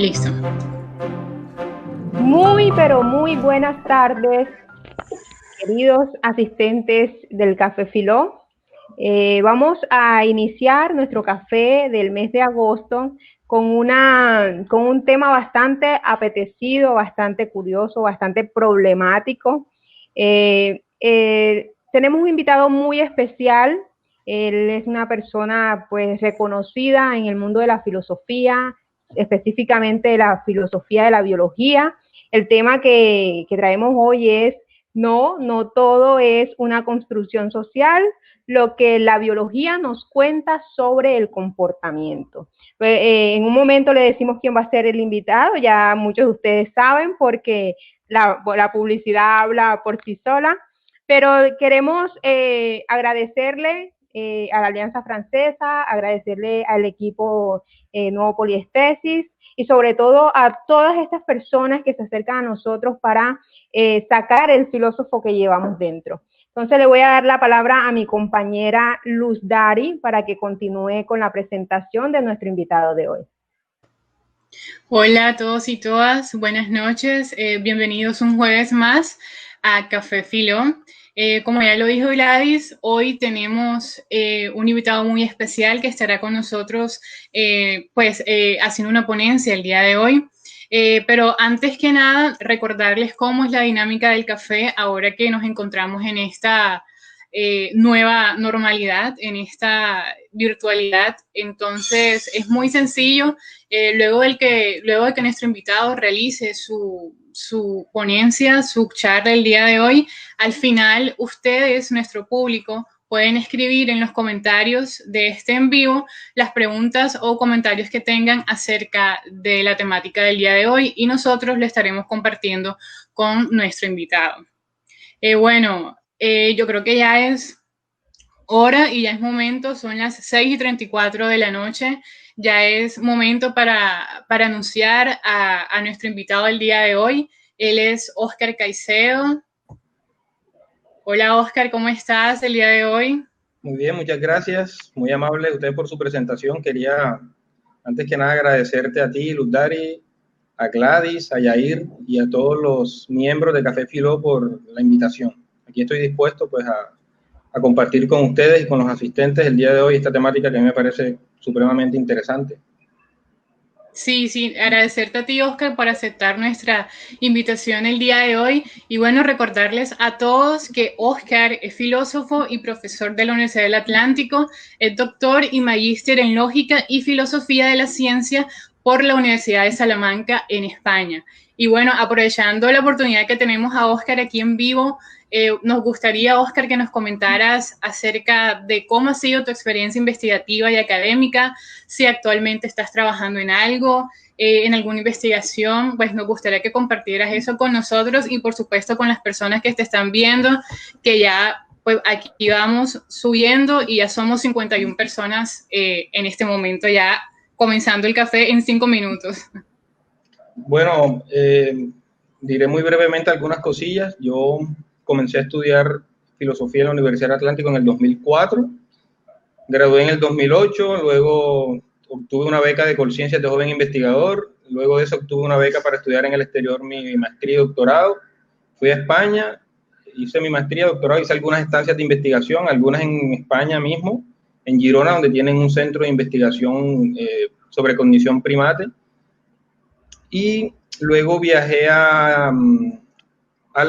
Listo. Muy, pero muy buenas tardes, queridos asistentes del Café Filó. Vamos a iniciar nuestro café del mes de agosto con un tema bastante apetecido, bastante curioso, bastante problemático. Tenemos un invitado muy especial. Él es una persona pues reconocida en el mundo de la filosofía, específicamente de la filosofía de la biología. El tema que traemos hoy es no todo es una construcción social, lo que la biología nos cuenta sobre el comportamiento. En un momento le decimos quién va a ser el invitado, ya muchos de ustedes saben porque la publicidad habla por sí sola, pero queremos agradecerle a la Alianza Francesa, agradecerle al equipo Nuevo Poliestesis y sobre todo a todas estas personas que se acercan a nosotros para sacar el filósofo que llevamos dentro. Entonces le voy a dar la palabra a mi compañera Luz Dari para que continúe con la presentación de nuestro invitado de hoy. Hola a todos y todas, buenas noches. Bienvenidos un jueves más a Café Filó. Como ya lo dijo Gladys, hoy tenemos un invitado muy especial que estará con nosotros haciendo una ponencia el día de hoy. Pero antes que nada, recordarles cómo es la dinámica del café ahora que nos encontramos en esta nueva normalidad, en esta virtualidad. Entonces, es muy sencillo. Luego de que nuestro invitado realice su ponencia, su charla el día de hoy, al final ustedes, nuestro público, pueden escribir en los comentarios de este en vivo las preguntas o comentarios que tengan acerca de la temática del día de hoy y nosotros lo estaremos compartiendo con nuestro invitado. Yo creo que ya es hora y ya es momento, son las 6:34 de la noche, ya es momento para anunciar a nuestro invitado del día de hoy. Él es Óscar Caicedo. Hola Óscar, ¿cómo estás el día de hoy? Muy bien, muchas gracias, muy amable usted por su presentación. Quería, antes que nada, agradecerte a ti, Luz Dari, a Gladys, a Yair y a todos los miembros de Café Filó por la invitación. Aquí estoy dispuesto pues a compartir con ustedes y con los asistentes el día de hoy esta temática que a mí me parece supremamente interesante. Sí, agradecerte a ti, Óscar, por aceptar nuestra invitación el día de hoy. Y bueno, recordarles a todos que Óscar es filósofo y profesor de la Universidad del Atlántico, es doctor y magíster en lógica y filosofía de la ciencia por la Universidad de Salamanca en España. Y bueno, aprovechando la oportunidad que tenemos a Óscar aquí en vivo, nos gustaría, Óscar, que nos comentaras acerca de cómo ha sido tu experiencia investigativa y académica, si actualmente estás trabajando en algo, en alguna investigación, pues nos gustaría que compartieras eso con nosotros y por supuesto con las personas que te están viendo, que ya pues aquí vamos subiendo y ya somos 51 personas en este momento, ya comenzando el café en 5 minutos. Bueno, diré muy brevemente algunas cosillas. Yo comencé a estudiar filosofía en la Universidad del Atlántico en el 2004, gradué en el 2008, luego obtuve una beca de Colciencias de Joven Investigador, luego de eso obtuve una beca para estudiar en el exterior mi maestría y doctorado, fui a España, hice mi maestría y doctorado, hice algunas estancias de investigación, algunas en España mismo, en Girona, donde tienen un centro de investigación sobre cognición primate, y luego viajé a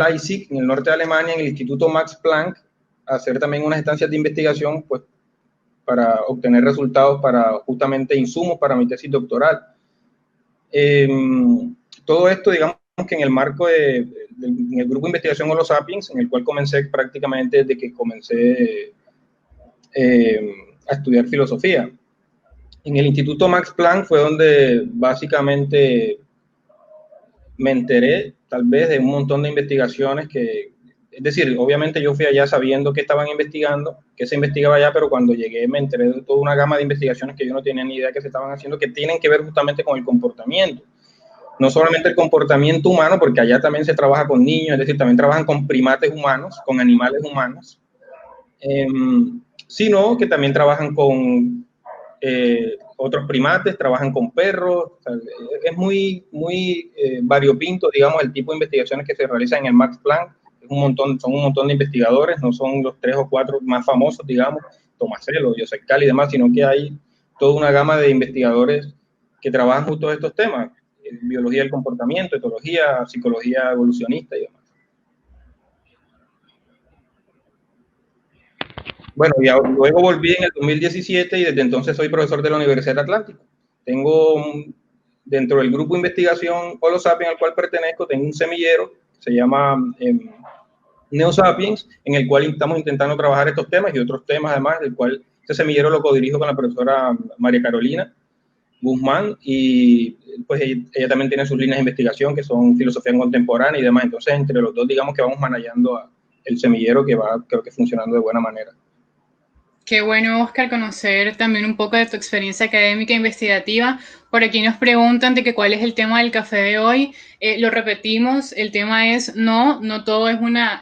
Leipzig, en el norte de Alemania, en el Instituto Max Planck, a hacer también unas estancias de investigación, pues, para obtener resultados para justamente insumos para mi tesis doctoral. Todo esto, digamos que en el marco en el grupo de investigación Homo Sapiens, en el cual comencé prácticamente desde que comencé a estudiar filosofía. En el Instituto Max Planck fue donde básicamente me enteré tal vez de un montón de investigaciones es decir, obviamente yo fui allá sabiendo que estaban investigando, que se investigaba allá, pero cuando llegué me enteré de toda una gama de investigaciones que yo no tenía ni idea que se estaban haciendo, que tienen que ver justamente con el comportamiento. No solamente el comportamiento humano, porque allá también se trabaja con niños, es decir, también trabajan con primates humanos, con animales humanos, sino que también trabajan con otros primates, trabajan con perros. O sea, es muy variopinto, digamos, el tipo de investigaciones que se realizan en el Max Planck. Son un montón de investigadores, no son los 3 o 4 más famosos, digamos, Tomasello, Joseph Cali y demás, sino que hay toda una gama de investigadores que trabajan justo estos temas, biología del comportamiento, etología, psicología evolucionista y demás. Bueno, y luego volví en el 2017 y desde entonces soy profesor de la Universidad del Atlántico. Tengo dentro del grupo de investigación Holosapiens al cual pertenezco, tengo un semillero, se llama Neosapiens, en el cual estamos intentando trabajar estos temas y otros temas además, del cual este semillero lo codirijo con la profesora María Carolina Guzmán, y pues ella también tiene sus líneas de investigación que son filosofía contemporánea y demás. Entonces entre los dos digamos que vamos manejando el semillero, que va, creo que funcionando de buena manera. Qué bueno, Oscar, conocer también un poco de tu experiencia académica e investigativa. Por aquí nos preguntan de que cuál es el tema del café de hoy. Lo repetimos, el tema es no todo es una,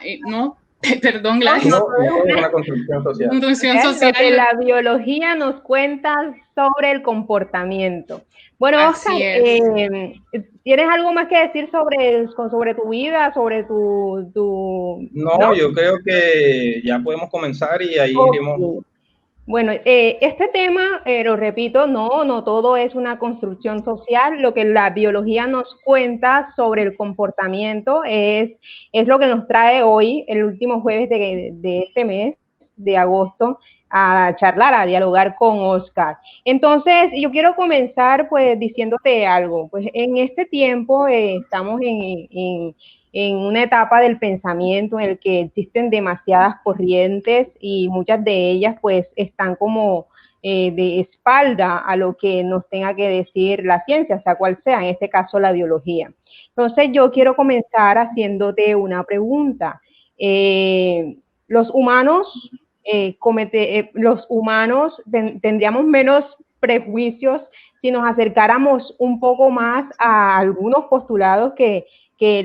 perdón, Gladys. No es una construcción social. Construcción social. Lo que la biología nos cuenta sobre el comportamiento. Bueno, Oscar, ¿tienes algo más que decir sobre tu vida, sobre tu... No, yo creo que ya podemos comenzar y ahí iremos... Bueno, este tema, lo repito, no todo es una construcción social. Lo que la biología nos cuenta sobre el comportamiento es lo que nos trae hoy, el último jueves de este mes, de agosto, a charlar, a dialogar con Oscar. Entonces, yo quiero comenzar pues diciéndote algo. Pues en este tiempo estamos en una etapa del pensamiento en el que existen demasiadas corrientes y muchas de ellas pues están como de espalda a lo que nos tenga que decir la ciencia, sea cual sea, en este caso la biología. Entonces yo quiero comenzar haciéndote una pregunta. Los humanos tendríamos menos prejuicios si nos acercáramos un poco más a algunos postulados que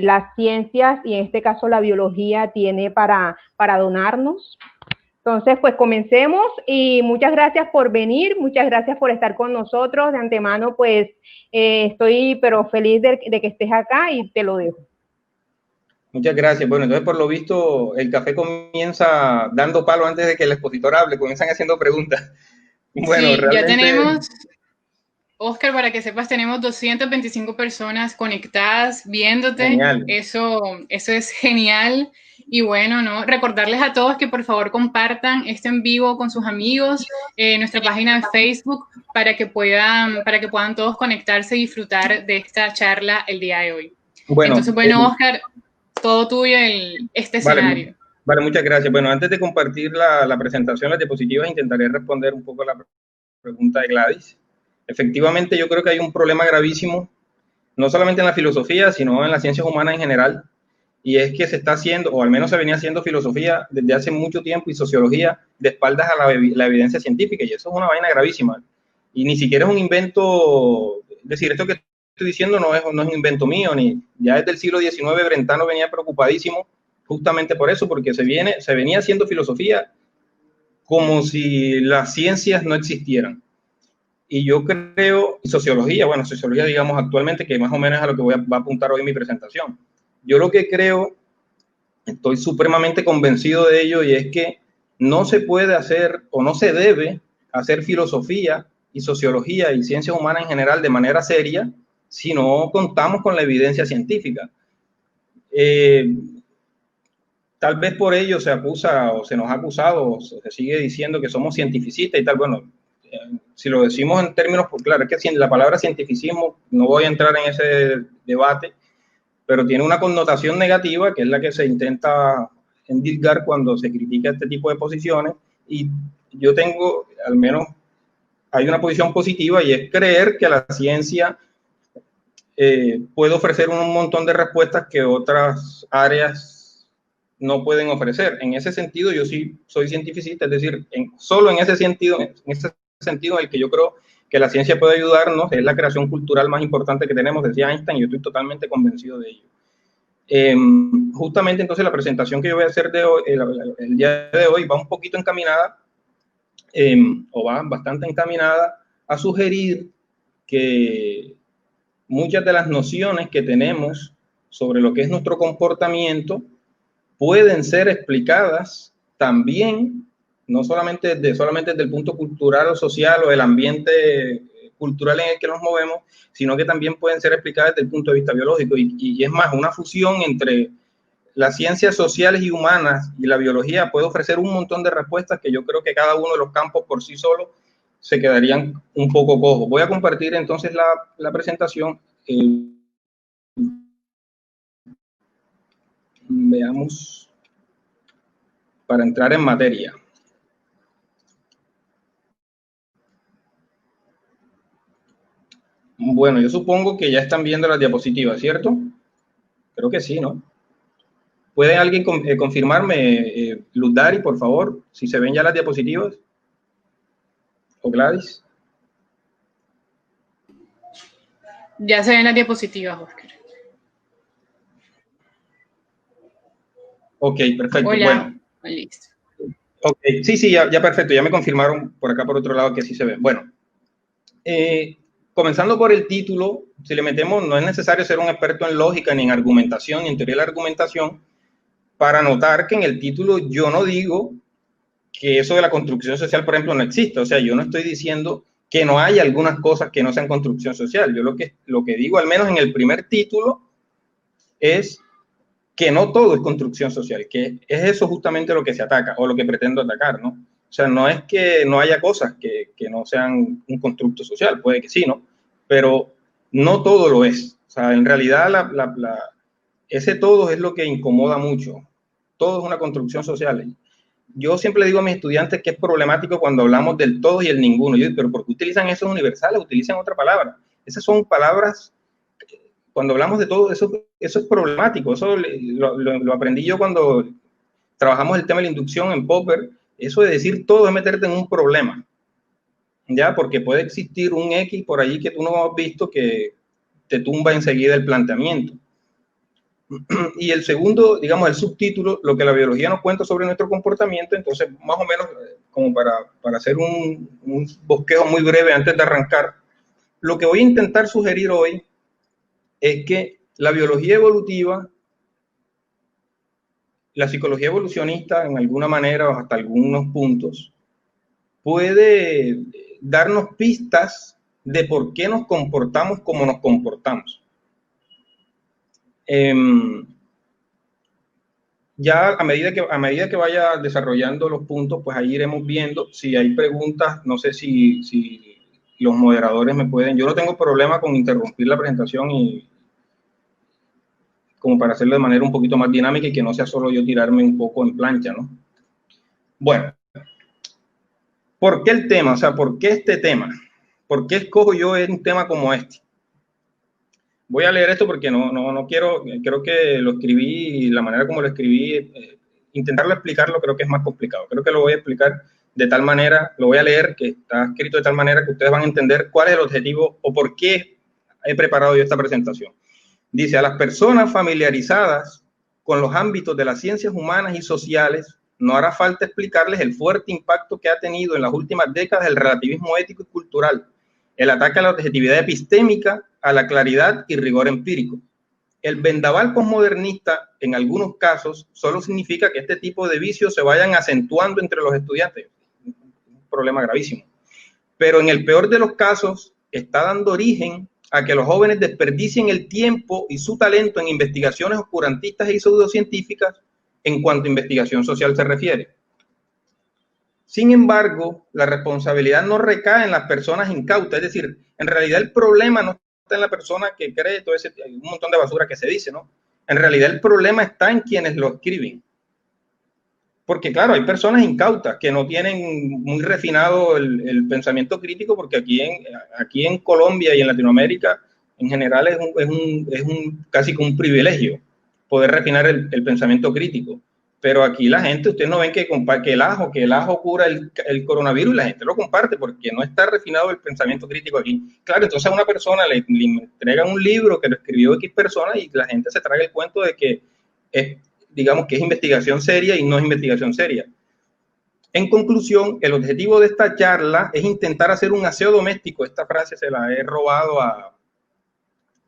las ciencias y en este caso la biología tiene para donarnos. Entonces, pues comencemos y muchas gracias por venir, muchas gracias por estar con nosotros. De antemano, pues estoy pero feliz de que estés acá y te lo dejo. Muchas gracias. Bueno, entonces por lo visto el café comienza dando palo antes de que el expositor hable, comienzan haciendo preguntas. Bueno, sí, realmente... ya tenemos... Oscar, para que sepas, tenemos 225 personas conectadas viéndote. Genial. Eso es genial. Y bueno, ¿no? Recordarles a todos que por favor compartan este en vivo con sus amigos, nuestra página de Facebook, para que puedan todos conectarse y disfrutar de esta charla el día de hoy. Bueno, entonces, bueno, Oscar, todo tuyo este escenario. Vale, muchas gracias. Bueno, antes de compartir la presentación, las diapositivas, intentaré responder un poco a la pregunta de Gladys. Efectivamente, yo creo que hay un problema gravísimo, no solamente en la filosofía, sino en las ciencias humanas en general, y es que se está haciendo, o al menos se venía haciendo filosofía desde hace mucho tiempo y sociología de espaldas a la evidencia científica, y eso es una vaina gravísima. Y ni siquiera es un invento, es decir, esto que estoy diciendo no es un invento mío, ni ya desde el siglo XIX Brentano venía preocupadísimo justamente por eso, porque se venía haciendo filosofía como si las ciencias no existieran. Y yo creo, sociología digamos actualmente, que más o menos es a lo que va a apuntar hoy en mi presentación. Yo lo que creo, estoy supremamente convencido de ello, y es que no se puede hacer o no se debe hacer filosofía y sociología y ciencias humanas en general de manera seria si no contamos con la evidencia científica. Tal vez por ello se acusa o se nos ha acusado o se sigue diciendo que somos cientificistas y tal. Bueno, si lo decimos en términos, pues claro, es que la palabra cientificismo, no voy a entrar en ese debate, pero tiene una connotación negativa, que es la que se intenta endilgar cuando se critica este tipo de posiciones, y yo tengo, al menos, hay una posición positiva, y es creer que la ciencia puede ofrecer un montón de respuestas que otras áreas no pueden ofrecer. En ese sentido, yo sí soy cientificista, es decir, solo en ese sentido en el que yo creo que la ciencia puede ayudarnos, es la creación cultural más importante que tenemos, decía Einstein, y yo estoy totalmente convencido de ello. Justamente entonces la presentación que yo voy a hacer el día de hoy va un poquito encaminada, o va bastante encaminada a sugerir que muchas de las nociones que tenemos sobre lo que es nuestro comportamiento pueden ser explicadas también, no solamente desde el punto cultural o social o del ambiente cultural en el que nos movemos, sino que también pueden ser explicadas desde el punto de vista biológico. Y es más, una fusión entre las ciencias sociales y humanas y la biología puede ofrecer un montón de respuestas que yo creo que cada uno de los campos por sí solo se quedarían un poco cojos. Voy a compartir entonces la presentación. Veamos, para entrar en materia. Bueno, yo supongo que ya están viendo las diapositivas, ¿cierto? Creo que sí, ¿no? ¿Puede alguien confirmarme, Luz Dari, por favor, si se ven ya las diapositivas? ¿O Gladys? Ya se ven las diapositivas, Oscar. Ok, perfecto. Hola. Bueno. Listo. Ok, sí, ya perfecto. Ya me confirmaron por acá, por otro lado, que sí se ven. Bueno, comenzando por el título, si le metemos, no es necesario ser un experto en lógica, ni en argumentación, ni en teoría de la argumentación, para notar que en el título yo no digo que eso de la construcción social, por ejemplo, no existe. O sea, yo no estoy diciendo que no hay algunas cosas que no sean construcción social. Yo lo que digo, al menos en el primer título, es que no todo es construcción social, que es eso justamente lo que se ataca o lo que pretendo atacar, ¿no? O sea, no es que no haya cosas que no sean un constructo social, puede que sí, ¿no? Pero no todo lo es. O sea, en realidad ese todo es lo que incomoda mucho. Todo es una construcción social. Yo siempre le digo a mis estudiantes que es problemático cuando hablamos del todo y el ninguno. Yo digo, pero ¿por qué utilizan esos universales? Utilizan otra palabra. Esas son palabras, cuando hablamos de todo, eso es problemático. Eso lo aprendí yo cuando trabajamos el tema de la inducción en Popper. Eso de decir todo es meterte en un problema, ¿ya? Porque puede existir un X por allí que tú no has visto que te tumba enseguida el planteamiento. Y el segundo, digamos, el subtítulo, lo que la biología nos cuenta sobre nuestro comportamiento. Entonces, más o menos, como para hacer un bosquejo muy breve antes de arrancar, lo que voy a intentar sugerir hoy es que la biología evolutiva, la psicología evolucionista, en alguna manera o hasta algunos puntos, puede darnos pistas de por qué nos comportamos como nos comportamos. Ya a medida que vaya desarrollando los puntos, pues ahí iremos viendo si hay preguntas. No sé si los moderadores me pueden. Yo no tengo problema con interrumpir la presentación y como para hacerlo de manera un poquito más dinámica y que no sea solo yo tirarme un poco en plancha, ¿no? Bueno, ¿por qué el tema? O sea, ¿por qué este tema? ¿Por qué escojo yo un tema como este? Voy a leer esto porque no quiero, creo que lo escribí y la manera como lo escribí, intentarlo explicarlo creo que es más complicado. Creo que lo voy a explicar de tal manera, lo voy a leer, que está escrito de tal manera que ustedes van a entender cuál es el objetivo o por qué he preparado yo esta presentación. Dice, a las personas familiarizadas con los ámbitos de las ciencias humanas y sociales, no hará falta explicarles el fuerte impacto que ha tenido en las últimas décadas el relativismo ético y cultural, el ataque a la objetividad epistémica, a la claridad y rigor empírico. El vendaval posmodernista, en algunos casos, solo significa que este tipo de vicios se vayan acentuando entre los estudiantes. Un problema gravísimo. Pero en el peor de los casos, está dando origen a que los jóvenes desperdicien el tiempo y su talento en investigaciones oscurantistas y pseudocientíficas en cuanto a investigación social se refiere. Sin embargo, la responsabilidad no recae en las personas incautas, es decir, en realidad el problema no está en la persona que cree todo ese un montón de basura que se dice, ¿no? En realidad el problema está en quienes lo escriben. Porque claro, hay personas incautas que no tienen muy refinado el pensamiento crítico, porque aquí en Colombia y en Latinoamérica en general es casi que un privilegio poder refinar el pensamiento crítico. Pero aquí la gente, ustedes no ven que el ajo cura el coronavirus, y la gente lo comparte porque no está refinado el pensamiento crítico aquí. Claro, entonces a una persona le entregan un libro que lo escribió X persona y la gente se traga el cuento de que digamos que es investigación seria y no es investigación seria. En conclusión, el objetivo de esta charla es intentar hacer un aseo doméstico. Esta frase se la he robado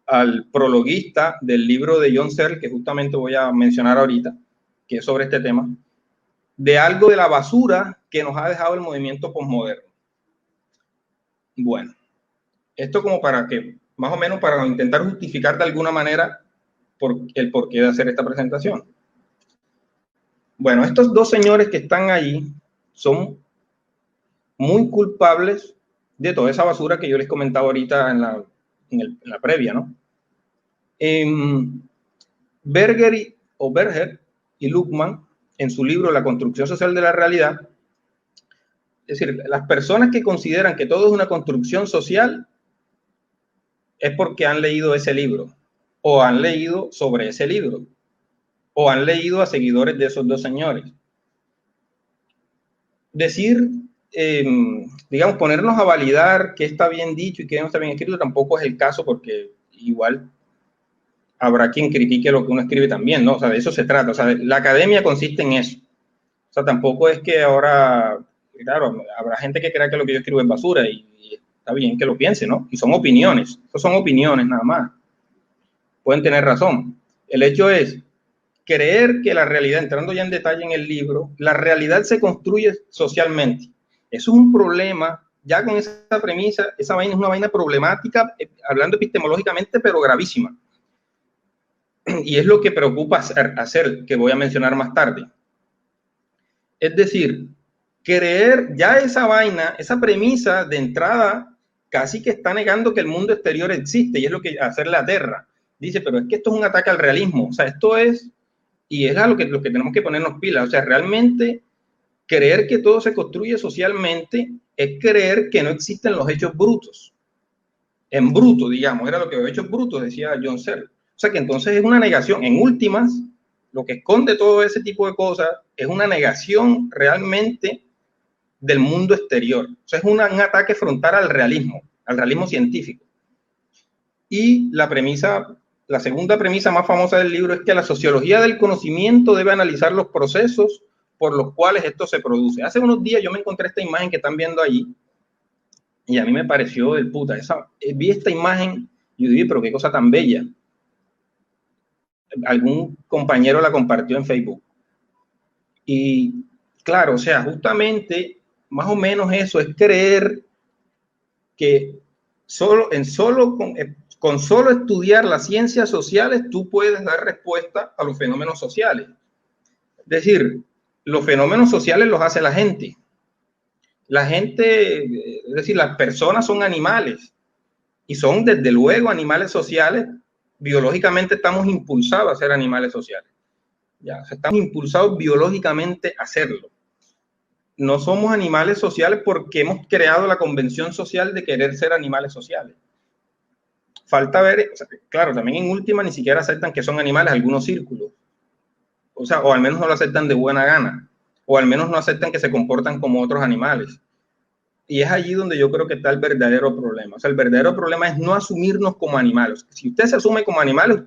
al prologuista del libro de John Searle, que justamente voy a mencionar ahorita, que es sobre este tema, de algo de la basura que nos ha dejado el movimiento posmoderno. Bueno, esto como para que, más o menos para intentar justificar de alguna manera el porqué de hacer esta presentación. Bueno, estos dos señores que están allí son muy culpables de toda esa basura que yo les comentaba ahorita en la previa, ¿no? Berger y Luckmann, en su libro La construcción social de la realidad, es decir, las personas que consideran que todo es una construcción social es porque han leído ese libro, o han leído sobre ese libro, o han leído a seguidores de esos dos señores. Decir, digamos, ponernos a validar qué está bien dicho y qué no está bien escrito tampoco es el caso, porque igual habrá quien critique lo que uno escribe también, ¿no? O sea, de eso se trata. O sea, la academia consiste en eso. O sea, tampoco es que ahora, claro, habrá gente que crea que lo que yo escribo es basura y está bien que lo piense, ¿no? Y son opiniones. Eso son opiniones nada más. Pueden tener razón. El hecho es creer que la realidad, entrando ya en detalle en el libro, la realidad se construye socialmente. Eso es un problema, ya con esa premisa, esa vaina es una vaina problemática, hablando epistemológicamente, pero gravísima. Y es lo que preocupa hacer, que voy a mencionar más tarde. Es decir, creer ya esa vaina, esa premisa de entrada, casi que está negando que el mundo exterior existe, y es lo que hacer la Terra. Dice, pero es que esto es un ataque al realismo. O sea, esto es, y es a lo que tenemos que ponernos pilas. O sea, realmente creer que todo se construye socialmente es creer que no existen los hechos brutos. En bruto, digamos, era lo que los hechos brutos, decía John Searle. O sea, que entonces es una negación. En últimas, lo que esconde todo ese tipo de cosas es una negación realmente del mundo exterior. O sea, es un ataque frontal al realismo científico. Y la segunda premisa más famosa del libro es que la sociología del conocimiento debe analizar los procesos por los cuales esto se produce. Hace unos días yo me encontré esta imagen que están viendo allí y a mí me pareció del puta. Vi esta imagen y yo dije, pero qué cosa tan bella. Algún compañero la compartió en Facebook. Y claro, o sea, justamente más o menos eso es creer que con solo estudiar las ciencias sociales tú puedes dar respuesta a los fenómenos sociales. Es decir, los fenómenos sociales los hace la gente. La gente, es decir, las personas son animales y son desde luego animales sociales. Biológicamente estamos impulsados a ser animales sociales. Ya, o sea, estamos impulsados biológicamente a hacerlo. No somos animales sociales porque hemos creado la convención social de querer ser animales sociales. Falta ver, o sea, claro, también en última ni siquiera aceptan que son animales algunos círculos. O sea, o al menos no lo aceptan de buena gana. O al menos no aceptan que se comportan como otros animales. Y es allí donde yo creo que está el verdadero problema. O sea, el verdadero problema es no asumirnos como animales. Si usted se asume como animales,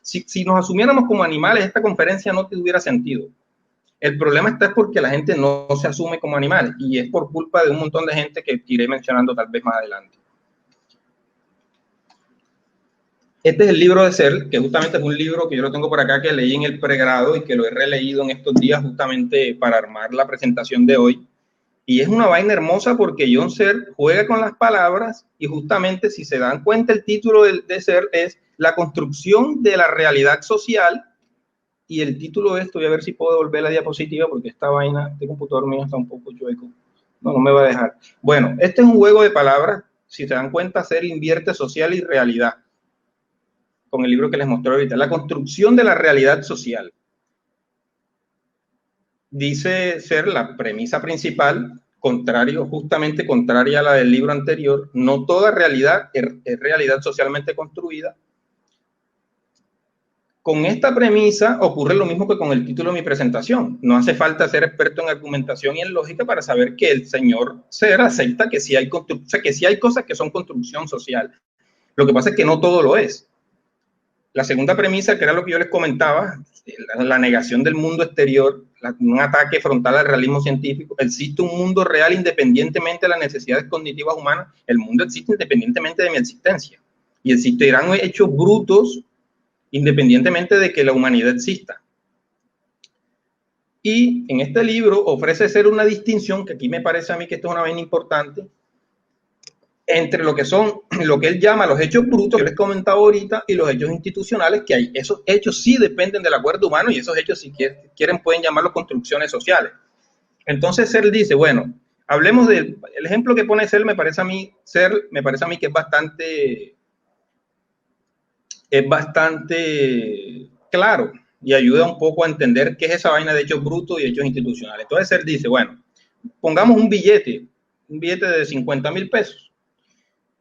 si nos asumiéramos como animales, esta conferencia no tuviera sentido. El problema está porque la gente no se asume como animales y es por culpa de un montón de gente que iré mencionando tal vez más adelante. Este es el libro de Searle, que justamente es un libro que yo lo tengo por acá, que leí en el pregrado y que lo he releído en estos días justamente para armar la presentación de hoy. Y es una vaina hermosa porque John Searle juega con las palabras y justamente, si se dan cuenta, el título de Searle es La construcción de la realidad social. Y el título es, voy a ver si puedo devolver la diapositiva porque esta vaina, este computador mío está un poco chueco. No me va a dejar. Bueno, este es un juego de palabras. Si se dan cuenta, Searle invierte social y realidad con el libro que les mostré ahorita. La construcción de la realidad social. Dice Searle, la premisa principal, justamente contraria a la del libro anterior, no toda realidad es realidad socialmente construida. Con esta premisa ocurre lo mismo que con el título de mi presentación. No hace falta ser experto en argumentación y en lógica para saber que el señor Searle acepta que sí hay cosas que son construcción social. Lo que pasa es que no todo lo es. La segunda premisa, que era lo que yo les comentaba, la negación del mundo exterior, un ataque frontal al realismo científico. Existe un mundo real independientemente de las necesidades cognitivas humanas. El mundo existe independientemente de mi existencia. Y existirán hechos brutos independientemente de que la humanidad exista. Y en este libro ofrece ser una distinción, que aquí me parece a mí que esto es una vaina importante, entre lo que son, lo que él llama los hechos brutos, que les comentaba ahorita, y los hechos institucionales, que hay. Esos hechos sí dependen del acuerdo humano, y esos hechos, si quieren, pueden llamarlos construcciones sociales. Entonces él dice, bueno, hablemos del el ejemplo que pone Searle, me parece a mí que es bastante claro y ayuda un poco a entender qué es esa vaina de hechos brutos y hechos institucionales. Entonces él dice, bueno, pongamos un billete de 50,000 pesos.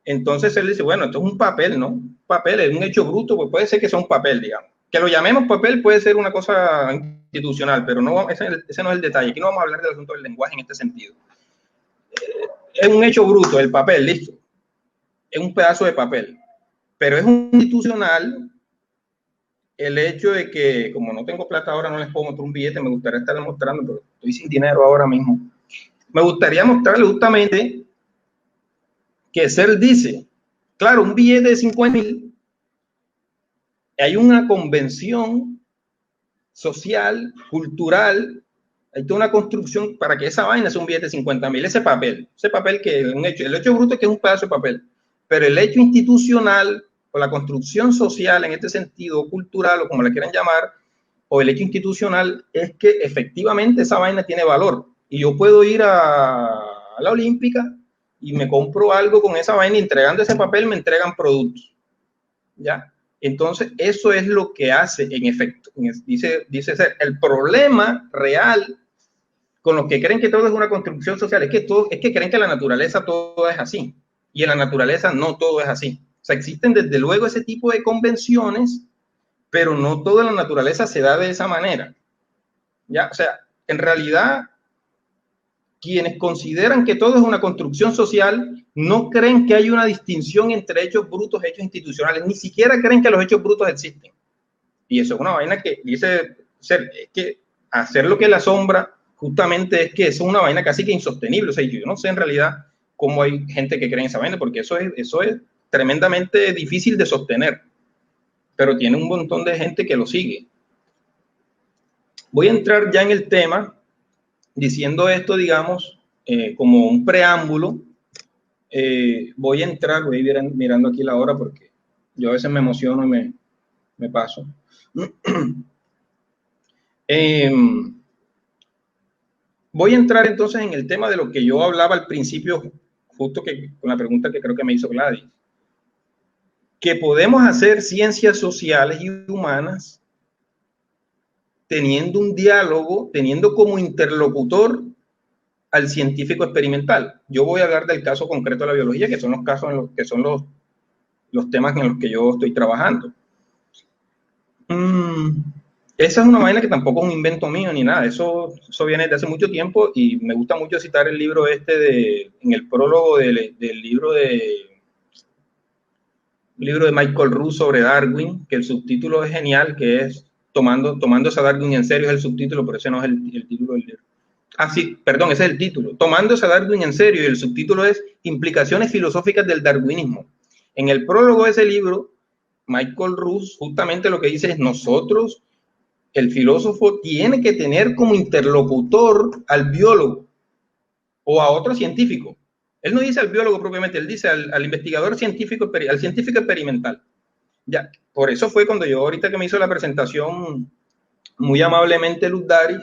Entonces él dice, bueno, esto es un papel, ¿no? Un papel es un hecho bruto, pues puede ser que sea un papel, digamos. Que lo llamemos papel puede ser una cosa institucional, pero no, ese no es el detalle. Aquí no vamos a hablar del asunto del lenguaje en este sentido. Es un hecho bruto, el papel, listo. Es un pedazo de papel. Pero es un institucional el hecho de que, como no tengo plata ahora, no les puedo mostrar un billete, me gustaría estar mostrando, pero estoy sin dinero ahora mismo. Me gustaría mostrarle justamente que Searle dice, claro, un billete de 50,000, hay una convención social, cultural, hay toda una construcción para que esa vaina sea un billete de 50,000, ese papel que es un hecho, el hecho bruto es que es un pedazo de papel, pero el hecho institucional o la construcción social en este sentido, cultural o como le quieran llamar, o el hecho institucional es que efectivamente esa vaina tiene valor y yo puedo ir a la Olímpica y me compro algo con esa vaina y entregando ese papel me entregan productos, ¿ya? Entonces, eso es lo que hace, en efecto, dice Searle, el problema real con los que creen que todo es una construcción social es que creen que en la naturaleza todo es así, y en la naturaleza no todo es así. O sea, existen desde luego ese tipo de convenciones, pero no toda la naturaleza se da de esa manera, ¿ya? O sea, en realidad, quienes consideran que todo es una construcción social no creen que hay una distinción entre hechos brutos y hechos institucionales, ni siquiera creen que los hechos brutos existen. Y eso es una vaina que dice Searle, es que hacer lo que le asombra justamente es que eso es una vaina casi que insostenible. O sea, yo no sé en realidad cómo hay gente que cree en esa vaina, porque eso es tremendamente difícil de sostener, pero tiene un montón de gente que lo sigue. Voy a entrar ya en el tema diciendo esto, digamos, como un preámbulo. Voy a ir mirando aquí la hora porque yo a veces me emociono y me paso. Voy a entrar entonces en el tema de lo que yo hablaba al principio, justo con la pregunta que creo que me hizo Gladys, que podemos hacer ciencias sociales y humanas teniendo un diálogo, teniendo como interlocutor al científico experimental. Yo voy a hablar del caso concreto de la biología, que son los casos en los que son los temas en los que yo estoy trabajando. Esa es una vaina que tampoco es un invento mío ni nada, eso viene de hace mucho tiempo y me gusta mucho citar el libro en el prólogo del libro de Michael Ruse sobre Darwin, que el subtítulo es genial, que es Tomándose a Darwin en serio, es el subtítulo, pero ese no es el título del libro. Ah, sí, perdón, ese es el título. Tomándose a Darwin en serio, y el subtítulo es Implicaciones filosóficas del darwinismo. En el prólogo de ese libro, Michael Ruse justamente lo que dice es nosotros, el filósofo tiene que tener como interlocutor al biólogo o a otro científico. Él no dice al biólogo propiamente, él dice al investigador científico, al científico experimental. Ya, por eso fue cuando yo ahorita que me hizo la presentación muy amablemente Luz Dari,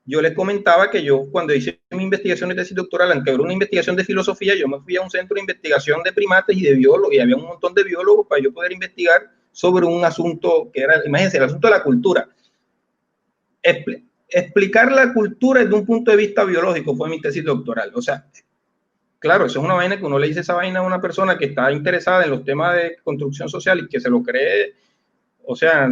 yo les comentaba que yo cuando hice mi investigación de tesis doctoral, aunque era una investigación de filosofía, yo me fui a un centro de investigación de primates y de biólogos, y había un montón de biólogos para yo poder investigar sobre un asunto que era, imagínense, el asunto de la cultura. Explicar la cultura desde un punto de vista biológico fue mi tesis doctoral. O sea, claro, eso es una vaina que uno le dice esa vaina a una persona que está interesada en los temas de construcción social y que se lo cree, o sea,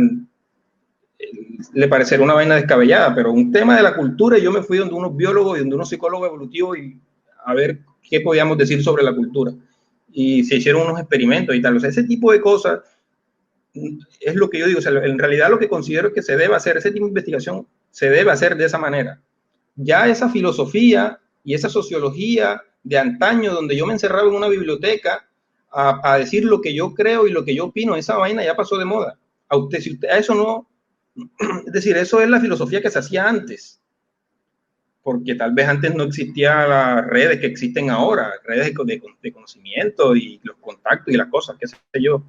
le parecerá una vaina descabellada, pero un tema de la cultura, yo me fui donde unos biólogos y donde unos psicólogos evolutivos y a ver qué podíamos decir sobre la cultura. Y se hicieron unos experimentos y tal. O sea, ese tipo de cosas es lo que yo digo. O sea, en realidad lo que considero que se debe hacer, ese tipo de investigación se debe hacer de esa manera. Ya esa filosofía y esa sociología de antaño, donde yo me encerraba en una biblioteca a decir lo que yo creo y lo que yo opino, esa vaina ya pasó de moda. A usted, si usted a eso no, es decir, eso es la filosofía que se hacía antes, porque tal vez antes no existían las redes que existen ahora, redes de conocimiento y los contactos y las cosas, qué sé yo.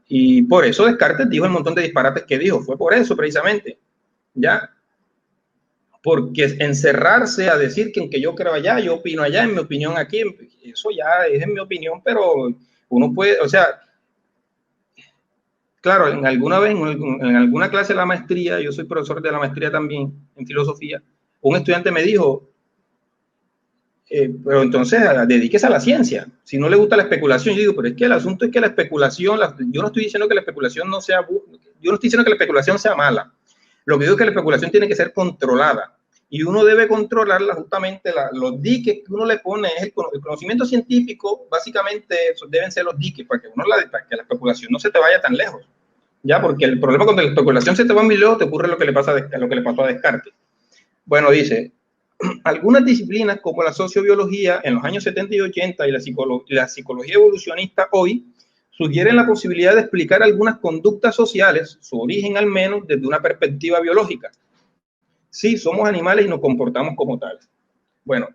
Y por eso Descartes dijo el montón de disparates que dijo, fue por eso precisamente, ya. Porque encerrarse a decir que aunque yo creo allá, yo opino allá, en mi opinión aquí, eso ya es en mi opinión, pero uno puede, o sea, claro, en alguna clase de la maestría, yo soy profesor de la maestría también en filosofía, un estudiante me dijo, pero entonces dedíquese a la ciencia, si no le gusta la especulación. Yo digo, pero es que el asunto es que la especulación, yo no estoy diciendo que la especulación no sea, yo no estoy diciendo que la especulación sea mala, lo que digo es que la especulación tiene que ser controlada. Y uno debe controlarla justamente, los diques que uno le pone, es el conocimiento científico, básicamente deben ser los diques, para que la especulación no se te vaya tan lejos, ya, porque el problema cuando la especulación se te va muy lejos, te ocurre lo que le pasó a Descartes. Bueno, dice, algunas disciplinas como la sociobiología en los años 70 y 80 y la psicología evolucionista hoy, sugieren la posibilidad de explicar algunas conductas sociales, su origen al menos, desde una perspectiva biológica. Sí, somos animales y nos comportamos como tales. Bueno,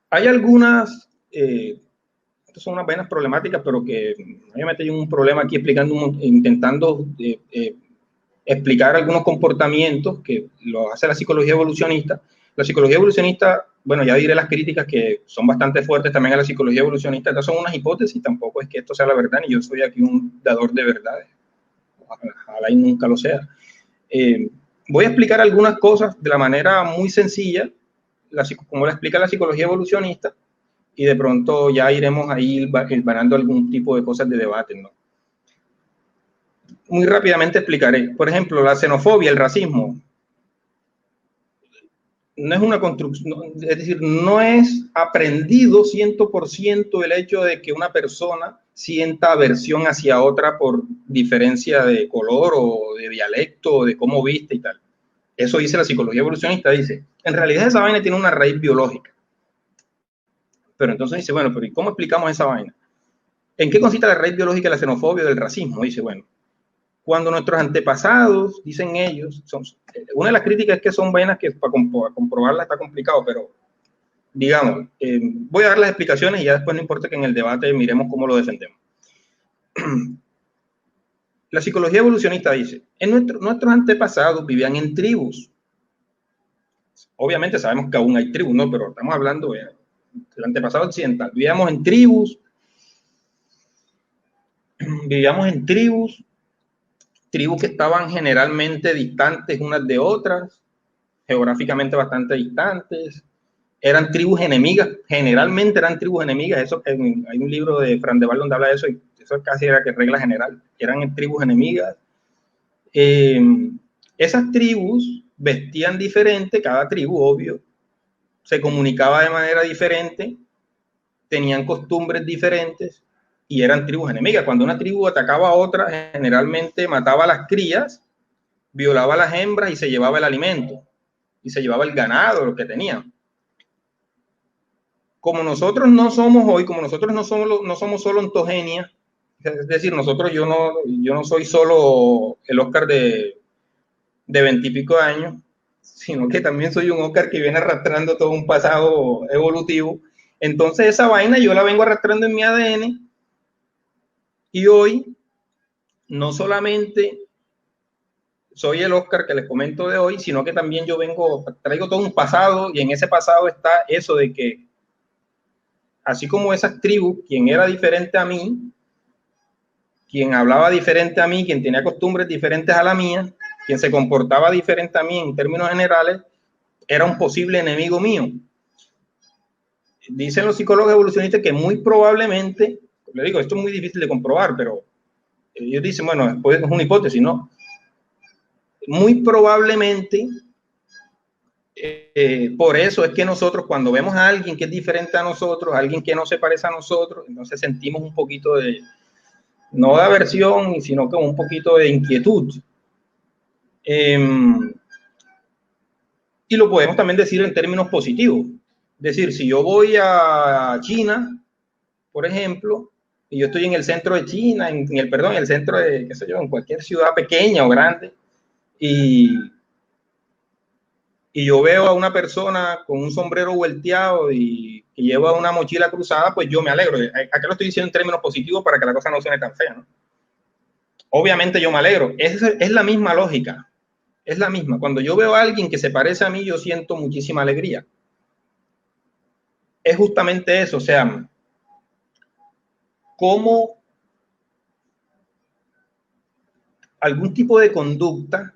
hay algunas, estas son unas vainas problemáticas, pero que obviamente hay un problema aquí intentando explicar algunos comportamientos que lo hace la psicología evolucionista. La psicología evolucionista, bueno, ya diré las críticas que son bastante fuertes también a la psicología evolucionista. Estas son unas hipótesis, tampoco es que esto sea la verdad, ni yo soy aquí un dador de verdades. Ojalá y nunca lo sea. Voy a explicar algunas cosas de la manera muy sencilla, como la explica la psicología evolucionista, y de pronto ya iremos ahí hilvanando algún tipo de cosas de debate, ¿no? Muy rápidamente explicaré. Por ejemplo, la xenofobia, el racismo, no es una construcción, es decir, no es aprendido 100% el hecho de que una persona sienta aversión hacia otra por diferencia de color o de dialecto o de cómo viste y tal. Eso dice la psicología evolucionista, dice, en realidad esa vaina tiene una raíz biológica. Pero entonces dice, bueno, pero ¿y cómo explicamos esa vaina? ¿En qué consiste la raíz biológica de la xenofobia o del racismo? Dice, bueno, cuando nuestros antepasados, dicen ellos, una de las críticas es que son vainas que para comprobarlas está complicado, pero digamos, voy a dar las explicaciones y ya después no importa que en el debate miremos cómo lo defendemos. La psicología evolucionista dice, nuestros antepasados vivían en tribus. Obviamente sabemos que aún hay tribus, ¿no? Pero estamos hablando del antepasado occidental. Vivíamos en tribus que estaban generalmente distantes unas de otras, geográficamente bastante distantes, eran tribus enemigas, generalmente eran tribus enemigas. Eso, hay un libro de Fran de Waal donde habla de eso, y eso casi era que regla general, eran tribus enemigas. Esas tribus vestían diferente, cada tribu, obvio, se comunicaba de manera diferente, tenían costumbres diferentes, y eran tribus enemigas. Cuando una tribu atacaba a otra, generalmente mataba a las crías, violaba a las hembras y se llevaba el alimento, y se llevaba el ganado, lo que tenían. Como nosotros no somos hoy, como nosotros no somos solo ontogenia, es decir, yo no soy solo el Oscar de 20 y pico años, sino que también soy un Oscar que viene arrastrando todo un pasado evolutivo. Entonces esa vaina yo la vengo arrastrando en mi ADN. Y hoy, no solamente soy el Oscar que les comento de hoy, sino que también traigo todo un pasado, y en ese pasado está eso de que, así como esas tribus, quien era diferente a mí, quien hablaba diferente a mí, quien tenía costumbres diferentes a la mía, quien se comportaba diferente a mí en términos generales, era un posible enemigo mío. Dicen los psicólogos evolucionistas que muy probablemente, le digo, esto es muy difícil de comprobar, pero ellos dicen, bueno, después es una hipótesis, ¿no? Muy probablemente, por eso es que nosotros cuando vemos a alguien que es diferente a nosotros, a alguien que no se parece a nosotros, entonces sentimos un poquito de, no de aversión, sino como un poquito de inquietud. Y lo podemos también decir en términos positivos. Es decir, si yo voy a China, por ejemplo, y yo estoy en el centro de China, en el centro de, qué sé yo, en cualquier ciudad pequeña o grande, y yo veo a una persona con un sombrero volteado y que lleva una mochila cruzada, pues yo me alegro. Acá lo estoy diciendo en términos positivos para que la cosa no suene tan fea, ¿no? Obviamente yo me alegro. Es la misma lógica. Es la misma. Cuando yo veo a alguien que se parece a mí, yo siento muchísima alegría. Es justamente eso. O sea, cómo algún tipo de conducta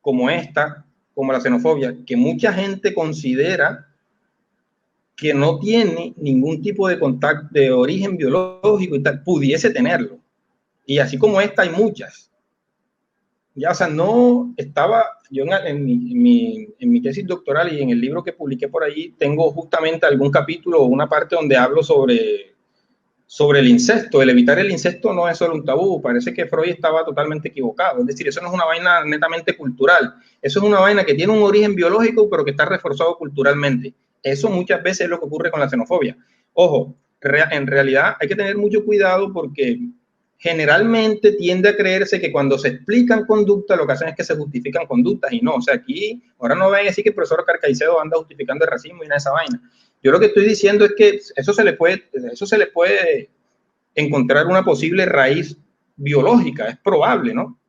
como esta, como la xenofobia, que mucha gente considera que no tiene ningún tipo de contacto de origen biológico y tal, pudiese tenerlo. Y así como esta hay muchas. Ya, o sea, no estaba, yo en mi tesis doctoral y en el libro que publiqué por ahí, tengo justamente algún capítulo o una parte donde hablo sobre el incesto. El evitar el incesto no es solo un tabú, parece que Freud estaba totalmente equivocado. Es decir, eso no es una vaina netamente cultural, eso es una vaina que tiene un origen biológico, pero que está reforzado culturalmente. Eso muchas veces es lo que ocurre con la xenofobia. Ojo, en realidad hay que tener mucho cuidado porque generalmente tiende a creerse que cuando se explican conductas, lo que hacen es que se justifican conductas, y no. O sea, aquí, ahora no vayan a decir que el profesor Carcaicedo anda justificando el racismo y nada de esa vaina. Yo lo que estoy diciendo es que eso se le puede encontrar una posible raíz biológica, es probable, ¿no?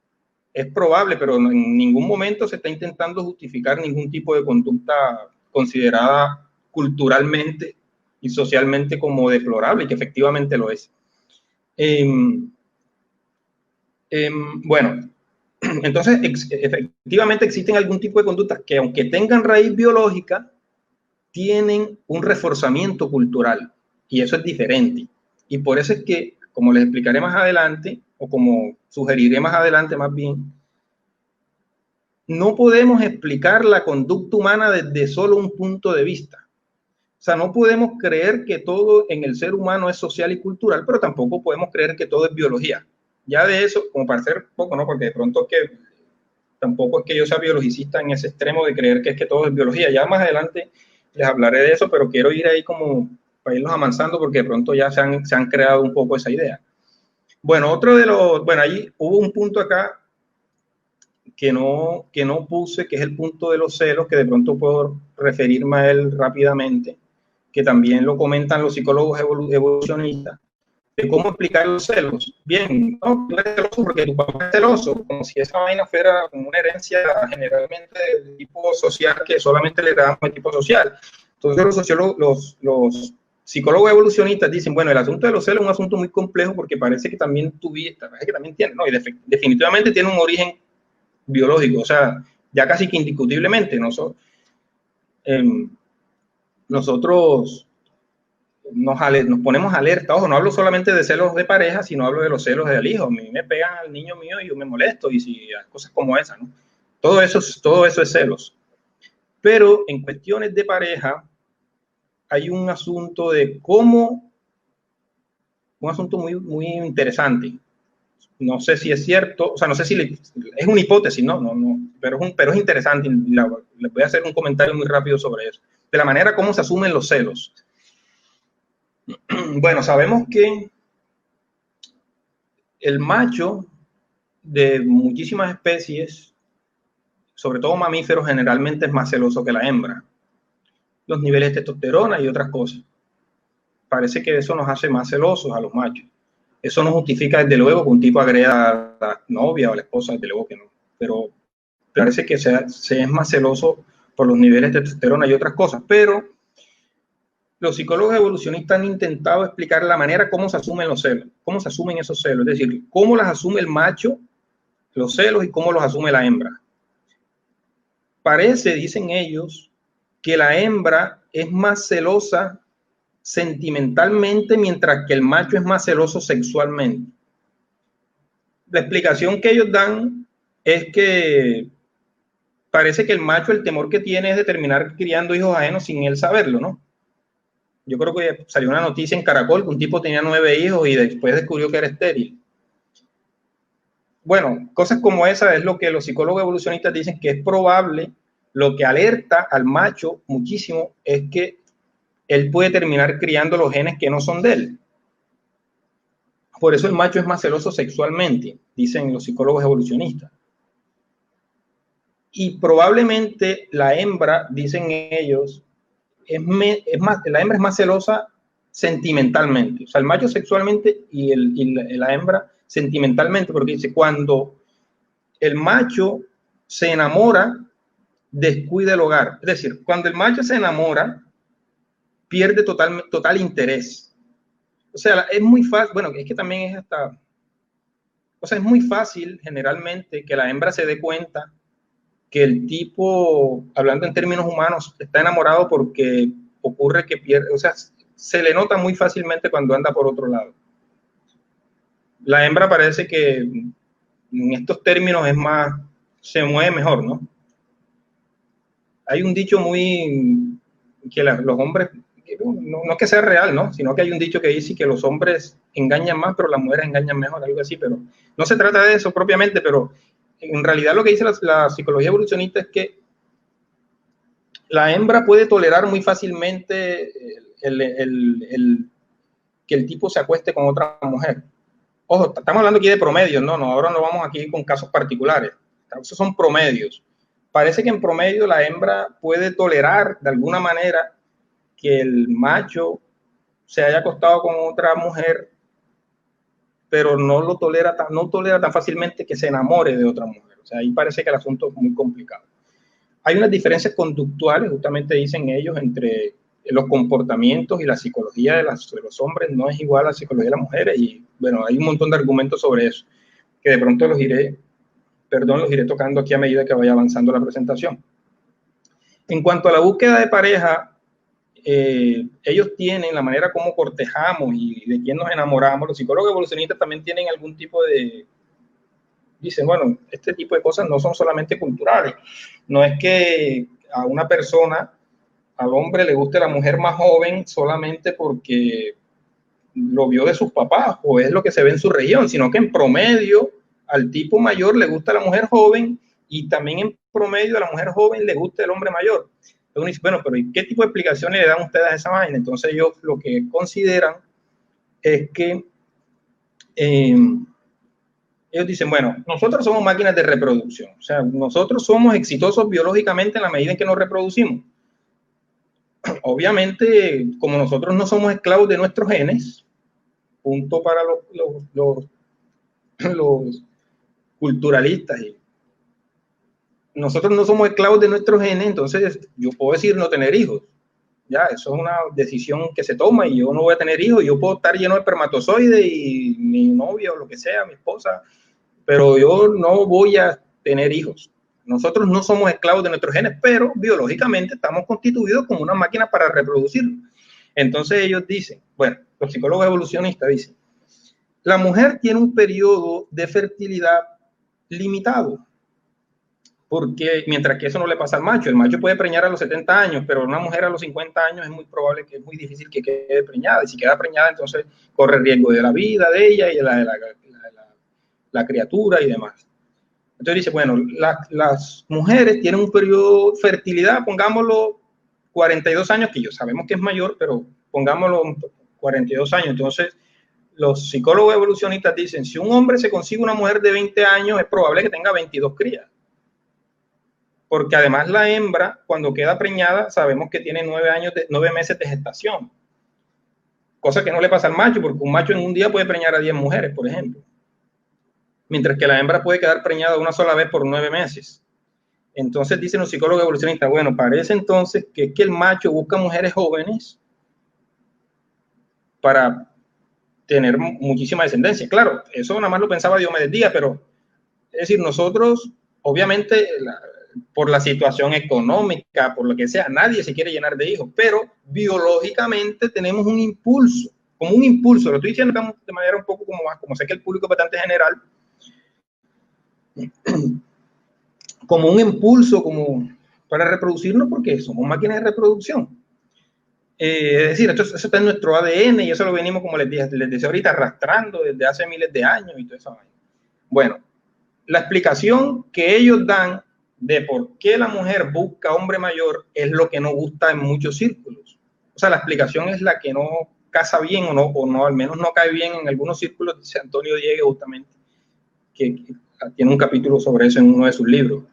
Es probable, pero en ningún momento se está intentando justificar ningún tipo de conducta considerada culturalmente y socialmente como deplorable, y que efectivamente lo es. Bueno, entonces efectivamente existen algún tipo de conductas que, aunque tengan raíz biológica, tienen un reforzamiento cultural, y eso es diferente. Y por eso es que, como les explicaré más adelante, o como sugeriré más adelante más bien, no podemos explicar la conducta humana desde solo un punto de vista. O sea, no podemos creer que todo en el ser humano es social y cultural, pero tampoco podemos creer que todo es biología. Ya de eso, como para hacer poco, ¿no? Porque de pronto que tampoco es que yo sea biologicista en ese extremo de creer que es que todo es biología. Ya más adelante les hablaré de eso, pero quiero ir ahí como para irlos avanzando, porque de pronto ya se han creado un poco esa idea. Bueno, ahí hubo un punto acá que no puse, que es el punto de los celos, que de pronto puedo referirme a él rápidamente, que también lo comentan los psicólogos evolucionistas, de cómo explicar los celos. Bien, no, tú eres celoso porque tu papá es celoso, como si esa vaina fuera como una herencia generalmente de tipo social, que solamente le damos el tipo social. Entonces los sociólogos, los psicólogos evolucionistas dicen, bueno, el asunto de los celos es un asunto muy complejo porque parece que también tiene, no, y definitivamente tiene un origen biológico, o sea, ya casi que indiscutiblemente. Nosotros nos ponemos alerta. Ojo, no hablo solamente de celos de pareja, sino hablo de los celos del hijo. A mí me pegan al niño mío y yo me molesto, y si cosas como esas, ¿no? Todo eso es celos. Pero en cuestiones de pareja hay un asunto de cómo, un asunto muy, muy interesante. No sé si es cierto, o sea, no sé si es una hipótesis, ¿no? Pero es interesante. Le voy a hacer un comentario muy rápido sobre eso, de la manera como se asumen los celos. Bueno, sabemos que el macho de muchísimas especies, sobre todo mamíferos, generalmente es más celoso que la hembra. Los niveles de testosterona y otras cosas. Parece que eso nos hace más celosos a los machos. Eso no justifica, desde luego, que un tipo agreda a la novia o a la esposa, desde luego que no. Pero parece que se es más celoso por los niveles de testosterona y otras cosas. Pero los psicólogos evolucionistas han intentado explicar la manera como se asumen los celos, cómo se asumen esos celos, es decir, cómo las asume el macho, los celos, y cómo los asume la hembra. Parece, dicen ellos, que la hembra es más celosa sentimentalmente, mientras que el macho es más celoso sexualmente. La explicación que ellos dan es que parece que el macho, el temor que tiene es de terminar criando hijos ajenos sin él saberlo, ¿no? Yo creo que salió una noticia en Caracol que un tipo tenía 9 hijos y después descubrió que era estéril. bueno, cosas como esa es lo que los psicólogos evolucionistas dicen que es probable. Lo que alerta al macho muchísimo es que él puede terminar criando los genes que no son de él. Por eso el macho es más celoso sexualmente, dicen los psicólogos evolucionistas. Y probablemente la hembra, dicen ellos, la hembra es más celosa sentimentalmente. O sea, el macho sexualmente y la hembra sentimentalmente, porque dice, cuando el macho se enamora, descuida el hogar. Es decir, cuando el macho se enamora, pierde total interés. O sea, es muy fácil, bueno, es que también es hasta, o sea, es muy fácil generalmente que la hembra se dé cuenta que el tipo, hablando en términos humanos, está enamorado porque ocurre que pierde, o sea, se le nota muy fácilmente cuando anda por otro lado. La hembra parece que en estos términos es más, se mueve mejor, ¿no? Hay un dicho muy, que los hombres, no es que sea real, ¿no? Sino que hay un dicho que dice que los hombres engañan más, pero las mujeres engañan mejor, algo así, pero no se trata de eso propiamente, pero en realidad lo que dice la psicología evolucionista es que la hembra puede tolerar muy fácilmente que el tipo se acueste con otra mujer. Ojo, estamos hablando aquí de promedios, no, ahora no vamos aquí con casos particulares. Esos son promedios. Parece que en promedio la hembra puede tolerar de alguna manera que el macho se haya acostado con otra mujer, pero no tolera tan fácilmente que se enamore de otra mujer. O sea, ahí parece que el asunto es muy complicado. Hay unas diferencias conductuales, justamente dicen ellos, entre los comportamientos y la psicología de los hombres no es igual a la psicología de las mujeres, y bueno, hay un montón de argumentos sobre eso, que de pronto los iré tocando aquí a medida que vaya avanzando la presentación. En cuanto a la búsqueda de pareja, ellos tienen la manera como cortejamos y de quién nos enamoramos. Los psicólogos evolucionistas también tienen algún tipo de, dicen, bueno, este tipo de cosas no son solamente culturales. No es que a una persona, al hombre le guste la mujer más joven solamente porque lo vio de sus papás o es lo que se ve en su región, sino que en promedio al tipo mayor le gusta la mujer joven y también en promedio a la mujer joven le gusta el hombre mayor. Entonces, bueno, pero ¿y qué tipo de explicaciones le dan ustedes a esa vaina? Entonces ellos lo que consideran es que ellos dicen, bueno, nosotros somos máquinas de reproducción, o sea, nosotros somos exitosos biológicamente en la medida en que nos reproducimos. Obviamente, como nosotros no somos esclavos de nuestros genes, punto para los culturalistas, y nosotros no somos esclavos de nuestros genes, entonces yo puedo decir no tener hijos. Ya, eso es una decisión que se toma y yo no voy a tener hijos, yo puedo estar lleno de espermatozoides y mi novia o lo que sea, mi esposa, pero yo no voy a tener hijos. Nosotros no somos esclavos de nuestros genes, pero biológicamente estamos constituidos como una máquina para reproducirnos. Entonces ellos dicen, bueno, los psicólogos evolucionistas dicen, la mujer tiene un periodo de fertilidad limitado, porque mientras que eso no le pasa al macho. El macho puede preñar a los 70 años, pero una mujer a los 50 años es muy probable que es muy difícil que quede preñada, y si queda preñada entonces corre riesgo de la vida de ella y de la criatura y demás. Entonces dice, bueno, las mujeres tienen un periodo de fertilidad, pongámoslo 42 años, que yo sabemos que es mayor, pero pongámoslo 42 años. Entonces los psicólogos evolucionistas dicen, si un hombre se consigue una mujer de 20 años, es probable que tenga 22 crías. Porque además la hembra, cuando queda preñada, sabemos que tiene 9 meses de gestación. Cosa que no le pasa al macho, porque un macho en un día puede preñar a 10 mujeres, por ejemplo. Mientras que la hembra puede quedar preñada una sola vez por 9 meses. Entonces dicen los psicólogos evolucionistas, bueno, parece entonces que el macho busca mujeres jóvenes para tener muchísima descendencia. Claro, eso nada más lo pensaba Diomedes Díaz, pero es decir, nosotros, obviamente, por la situación económica, por lo que sea, nadie se quiere llenar de hijos, pero biológicamente tenemos un impulso, como un impulso, lo estoy diciendo de manera un poco como sé que el público es bastante general, como un impulso como para reproducirnos, porque somos máquinas de reproducción. Es decir, eso está en nuestro ADN y eso lo venimos, como les decía ahorita, arrastrando desde hace miles de años y todo eso. Bueno, la explicación que ellos dan de por qué la mujer busca hombre mayor es lo que no gusta en muchos círculos. O sea, la explicación es la que no casa bien o no, al menos no cae bien en algunos círculos, dice Antonio Diegue justamente, que tiene un capítulo sobre eso en uno de sus libros.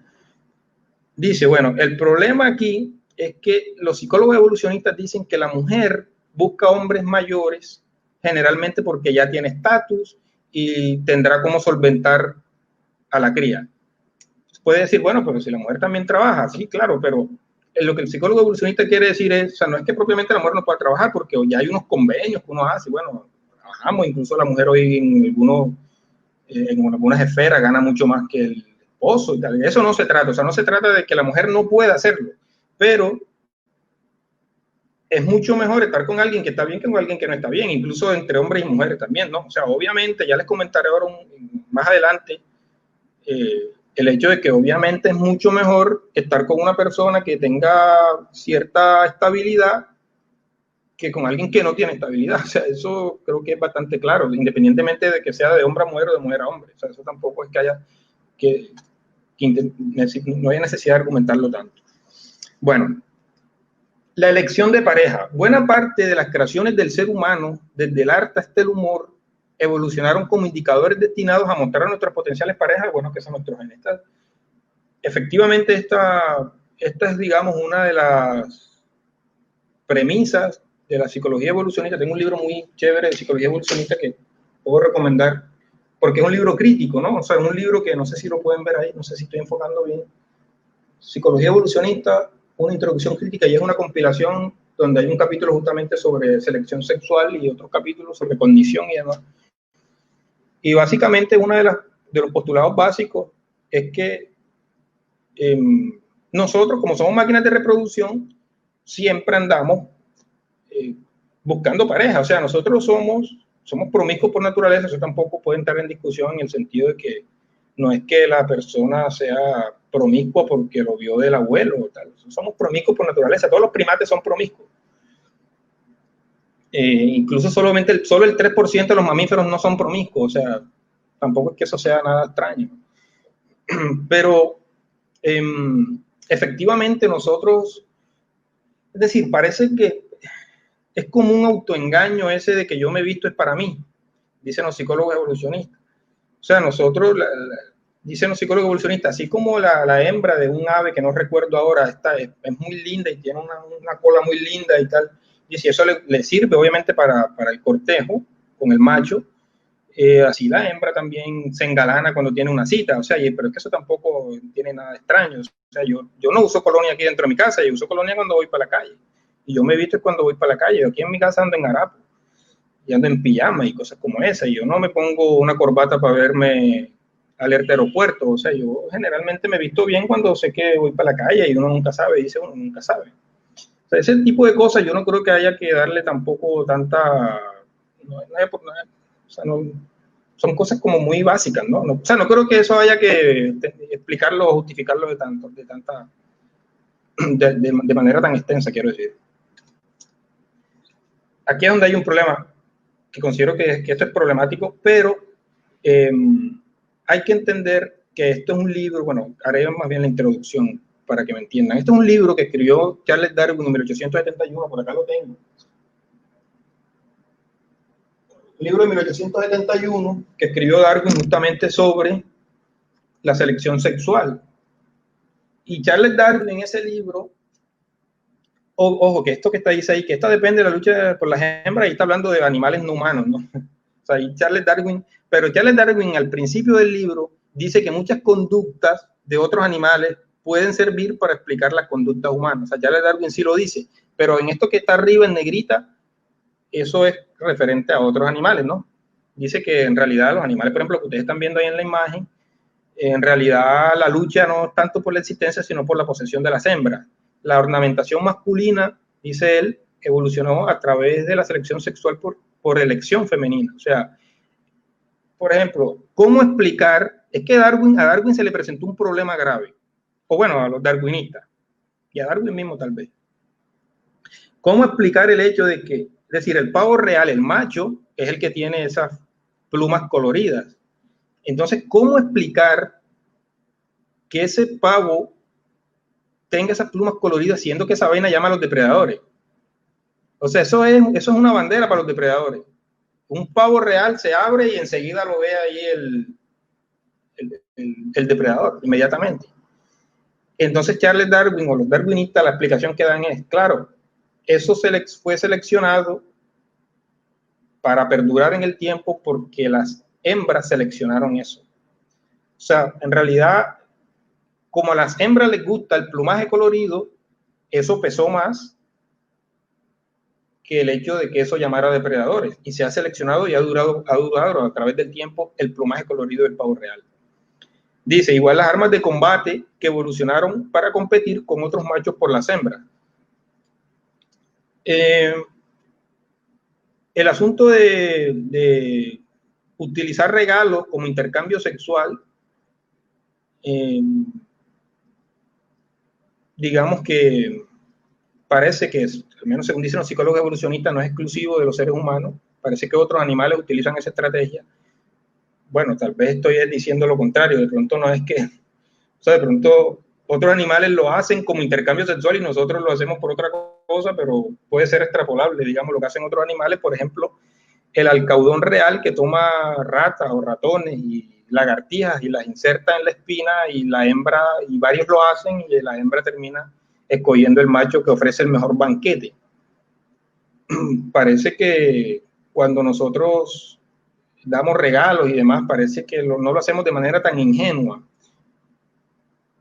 Dice, bueno, el problema aquí es que los psicólogos evolucionistas dicen que la mujer busca hombres mayores generalmente porque ya tiene estatus y tendrá cómo solventar a la cría. Puede decir, bueno, pero si la mujer también trabaja, sí, claro, pero lo que el psicólogo evolucionista quiere decir es, o sea, no es que propiamente la mujer no pueda trabajar, porque ya hay unos convenios que uno hace, bueno, trabajamos, incluso la mujer hoy en algunas esferas gana mucho más que el esposo y tal. Eso no se trata, o sea, no se trata de que la mujer no pueda hacerlo, pero es mucho mejor estar con alguien que está bien que con alguien que no está bien, incluso entre hombres y mujeres también, ¿no? O sea, obviamente, ya les comentaré ahora más adelante, el hecho de que obviamente es mucho mejor estar con una persona que tenga cierta estabilidad que con alguien que no tiene estabilidad. O sea, eso creo que es bastante claro, independientemente de que sea de hombre a mujer o de mujer a hombre. O sea, eso tampoco es que haya no haya necesidad de argumentarlo tanto. Bueno, la elección de pareja. Buena parte de las creaciones del ser humano, desde el arte hasta el humor, evolucionaron como indicadores destinados a mostrar a nuestras potenciales parejas, bueno, que son nuestros genes. Efectivamente, esta es, digamos, una de las premisas de la psicología evolucionista. Tengo un libro muy chévere de psicología evolucionista que puedo recomendar, porque es un libro crítico, ¿no? O sea, es un libro que no sé si lo pueden ver ahí, no sé si estoy enfocando bien. Psicología evolucionista, una introducción crítica, y es una compilación donde hay un capítulo justamente sobre selección sexual y otros capítulos sobre cognición y demás. Y básicamente uno de los postulados básicos es que nosotros, como somos máquinas de reproducción, siempre andamos buscando pareja. O sea, nosotros somos promiscuos por naturaleza. Eso tampoco puede entrar en discusión en el sentido de que no es que la persona sea promiscua porque lo vio del abuelo o tal. Somos promiscuos por naturaleza. Todos los primates son promiscuos. Incluso solo el 3% de los mamíferos no son promiscuos. O sea, tampoco es que eso sea nada extraño. Pero efectivamente nosotros, es decir, parece que es como un autoengaño ese de que yo me he visto es para mí, dicen los psicólogos evolucionistas. O sea, nosotros, dicen los psicólogos evolucionistas, así como la hembra de un ave que no recuerdo ahora, es muy linda y tiene una cola muy linda y tal, y si eso le sirve obviamente para el cortejo con el macho, así la hembra también se engalana cuando tiene una cita. O sea, pero es que eso tampoco tiene nada extraño. O sea, yo no uso colonia aquí dentro de mi casa, yo uso colonia cuando voy para la calle. Y yo me he visto cuando voy para la calle. Yo aquí en mi casa ando en harapo y ando en pijama y cosas como esa. Y yo no me pongo una corbata para verme alerta aeropuerto. O sea, yo generalmente me he visto bien cuando sé que voy para la calle y uno nunca sabe, dice uno nunca sabe. O sea, ese tipo de cosas yo no creo que haya que darle tampoco tanta... O sea, no, son cosas como muy básicas, ¿no? O sea, no creo que eso haya que explicarlo o justificarlo de manera tan extensa, quiero decir. Aquí es donde hay un problema, que considero que esto es problemático, pero hay que entender que esto es un libro, bueno, haré más bien la introducción para que me entiendan. Esto es un libro que escribió Charles Darwin en 1871, por acá lo tengo. Libro de 1871 que escribió Darwin justamente sobre la selección sexual. Y Charles Darwin en ese libro, ojo, que esto que dice ahí, que esta depende de la lucha por las hembras, y está hablando de animales no humanos, ¿no? O sea, y Charles Darwin al principio del libro dice que muchas conductas de otros animales pueden servir para explicar las conductas humanas. O sea, Charles Darwin sí lo dice, pero en esto que está arriba en negrita, eso es referente a otros animales, ¿no? Dice que en realidad los animales, por ejemplo, que ustedes están viendo ahí en la imagen, en realidad la lucha no es tanto por la existencia, sino por la posesión de las hembras. La ornamentación masculina, dice él, evolucionó a través de la selección sexual por elección femenina. O sea, por ejemplo, ¿cómo explicar? Es que a Darwin se le presentó un problema grave, o bueno, a los darwinistas, y a Darwin mismo tal vez. ¿Cómo explicar el hecho de que, es decir, el pavo real, el macho, es el que tiene esas plumas coloridas? Entonces, ¿cómo explicar que ese pavo tenga esas plumas coloridas, siendo que esa vaina llama a los depredadores. O sea, eso es una bandera para los depredadores. Un pavo real se abre y enseguida lo ve ahí el depredador, inmediatamente. Entonces Charles Darwin o los darwinistas, la explicación que dan es, claro, eso fue seleccionado para perdurar en el tiempo porque las hembras seleccionaron eso. O sea, en realidad, como a las hembras les gusta el plumaje colorido, eso pesó más que el hecho de que eso llamara a depredadores, y se ha seleccionado y ha durado a través del tiempo el plumaje colorido del pavo real. Dice, igual las armas de combate que evolucionaron para competir con otros machos por las hembras. El asunto de utilizar regalos como intercambio sexual, digamos que parece que, al menos según dicen los psicólogos evolucionistas, no es exclusivo de los seres humanos. Parece que otros animales utilizan esa estrategia. Bueno, tal vez estoy diciendo lo contrario. De pronto no es que, o sea, de pronto otros animales lo hacen como intercambio sexual y nosotros lo hacemos por otra cosa, pero puede ser extrapolable, digamos, lo que hacen otros animales. Por ejemplo, el alcaudón real que toma ratas o ratones y lagartijas y las inserta en la espina, y la hembra, y varios lo hacen, y la hembra termina escogiendo el macho que ofrece el mejor banquete. Parece que cuando nosotros damos regalos y demás, parece que no lo hacemos de manera tan ingenua.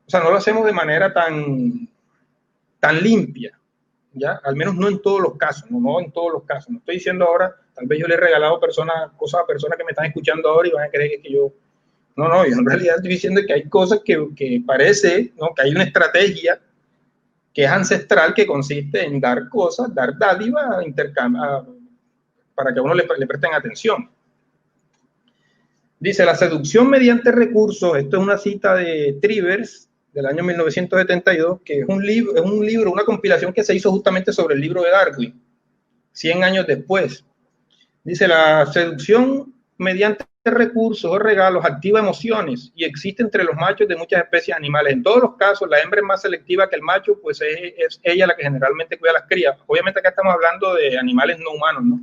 O sea, no lo hacemos de manera tan limpia, ¿ya? Al menos no en todos los casos, no en todos los casos. No estoy diciendo ahora, tal vez yo le he regalado cosas a personas que me están escuchando ahora y van a creer que yo... No, yo en realidad estoy diciendo que hay cosas que parece, ¿no?, que hay una estrategia que es ancestral, que consiste en dar cosas, dar dádivas, para que a uno le presten atención. Dice, la seducción mediante recursos, esto es una cita de Trivers, del año 1972, que es un libro, una compilación que se hizo justamente sobre el libro de Darwin, 100 años después. Dice, la seducción mediante recursos o regalos activa emociones y existe entre los machos de muchas especies animales. En todos los casos, la hembra es más selectiva que el macho, pues es ella la que generalmente cuida a las crías. Obviamente acá estamos hablando de animales no humanos, ¿no?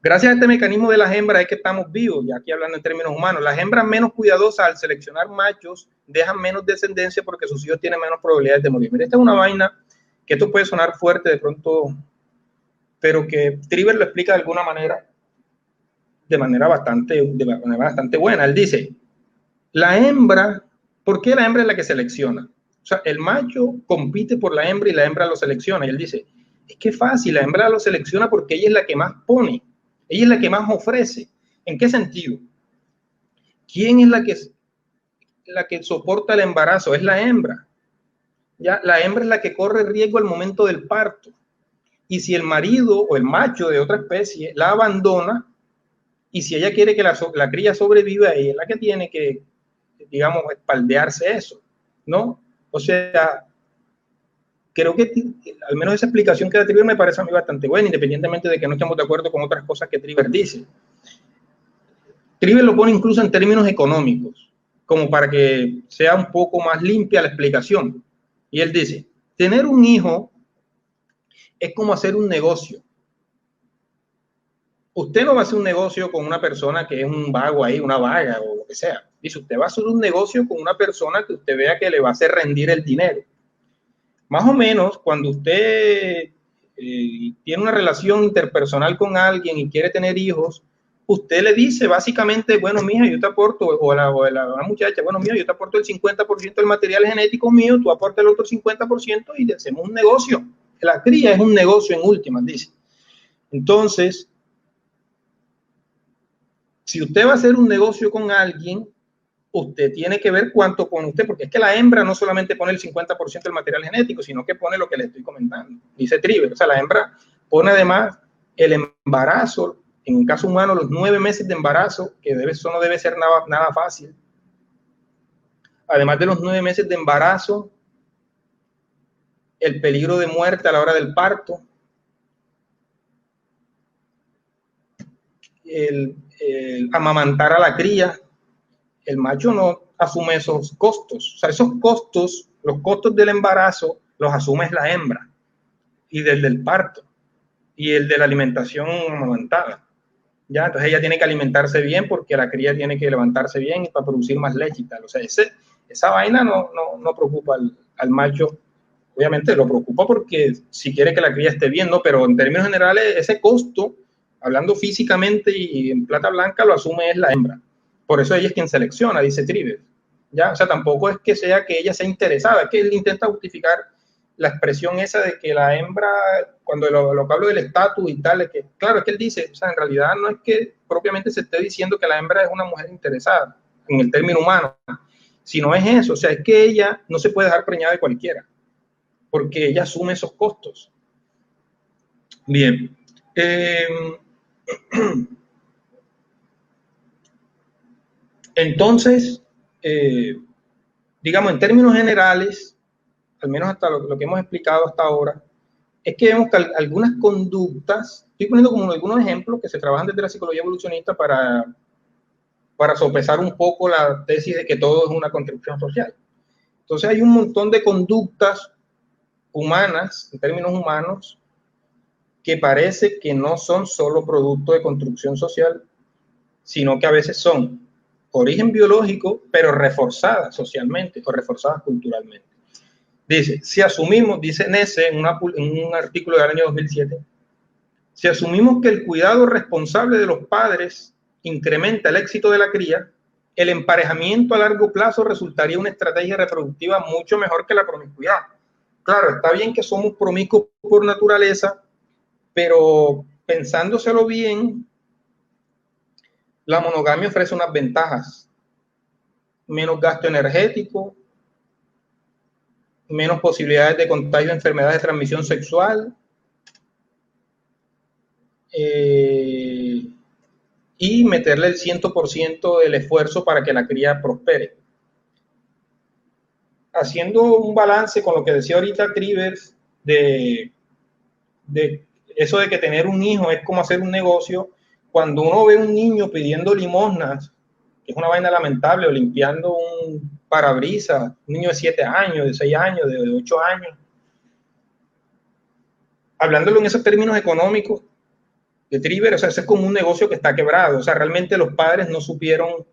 Gracias a este mecanismo de las hembras es que estamos vivos, ya aquí hablando en términos humanos. Las hembras menos cuidadosas al seleccionar machos dejan menos descendencia porque sus hijos tienen menos probabilidades de morir. Mira, esta es una vaina que esto puede sonar fuerte de pronto, pero que Trivers lo explica de alguna manera, de manera bastante buena. Él dice, la hembra, ¿por qué la hembra es la que selecciona? O sea, el macho compite por la hembra y la hembra lo selecciona. Y él dice, es que fácil, la hembra lo selecciona porque ella es la que más pone, ella es la que más ofrece. ¿En qué sentido? ¿Quién es la que soporta el embarazo? Es la hembra. ¿Ya? La hembra es la que corre riesgo al momento del parto. Y si el marido o el macho de otra especie la abandona, y si ella quiere que la cría sobreviva, ella es la que tiene que, digamos, espaldearse eso, ¿no? O sea, creo que al menos esa explicación que da Trivers me parece a mí bastante buena, independientemente de que no estemos de acuerdo con otras cosas que Trivers dice. Trivers lo pone incluso en términos económicos, como para que sea un poco más limpia la explicación. Y él dice, tener un hijo es como hacer un negocio. Usted no va a hacer un negocio con una persona que es un vago ahí, una vaga o lo que sea. Dice, usted va a hacer un negocio con una persona que usted vea que le va a hacer rendir el dinero. Más o menos, cuando usted tiene una relación interpersonal con alguien y quiere tener hijos, usted le dice básicamente, bueno, mija, yo te aporto, o a la muchacha, bueno, mija, yo te aporto el 50% del material genético mío, tú aportas el otro 50% y hacemos un negocio. La cría es un negocio en últimas, dice. Entonces, si usted va a hacer un negocio con alguien, usted tiene que ver cuánto pone usted, porque es que la hembra no solamente pone el 50% del material genético, sino que pone lo que le estoy comentando, dice Trivers. O sea, la hembra pone además el embarazo, en un caso humano, los 9 meses de embarazo, que eso no debe ser nada fácil. Además de los 9 meses de embarazo, el peligro de muerte a la hora del parto, el amamantar a la cría. El macho no, asume esos costos. O sea, esos costos, los costos del embarazo, los asume la hembra, y del parto, y el de la alimentación amamantada. ¿Ya? Entonces ella tiene que alimentarse bien porque la cría tiene que levantarse bien para producir más leche y tal. O sea, esa vaina no preocupa al macho. Obviamente lo preocupa porque si quiere que la cría esté bien, ¿no? Pero en términos generales, ese costo, hablando físicamente y en plata blanca, lo asume es la hembra. Por eso ella es quien selecciona, dice Trivers. ¿Ya? O sea, tampoco es que sea que ella sea interesada, es que él intenta justificar la expresión esa de que la hembra, cuando lo que hablo del estatus y tal, es que, claro, es que él dice, o sea, en realidad no es que propiamente se esté diciendo que la hembra es una mujer interesada, en el término humano, sino es eso, o sea, es que ella no se puede dejar preñada de cualquiera, porque ella asume esos costos. Bien. Entonces, digamos, en términos generales, al menos hasta lo que hemos explicado hasta ahora, es que vemos que algunas conductas, estoy poniendo como algunos ejemplos que se trabajan desde la psicología evolucionista para sopesar un poco la tesis de que todo es una construcción social. Entonces hay un montón de conductas humanas, en términos humanos, que parece que no son solo producto de construcción social, sino que a veces son origen biológico, pero reforzadas socialmente o reforzadas culturalmente. Dice, si asumimos, dice Nesse en un artículo del año 2007, si asumimos que el cuidado responsable de los padres incrementa el éxito de la cría, el emparejamiento a largo plazo resultaría una estrategia reproductiva mucho mejor que la promiscuidad. Claro, está bien que somos promiscuos por naturaleza, pero pensándoselo bien, la monogamia ofrece unas ventajas. Menos gasto energético, menos posibilidades de contagio de enfermedades de transmisión sexual, y meterle el 100% del esfuerzo para que la cría prospere. Haciendo un balance con lo que decía ahorita Trivers, de eso de que tener un hijo es como hacer un negocio, cuando uno ve un niño pidiendo limosnas, que es una vaina lamentable, o limpiando un parabrisas, un niño de 7 años, de 6 años, de 8 años, hablándolo en esos términos económicos de Trivers, o sea, eso es como un negocio que está quebrado, o sea, realmente los padres no supieron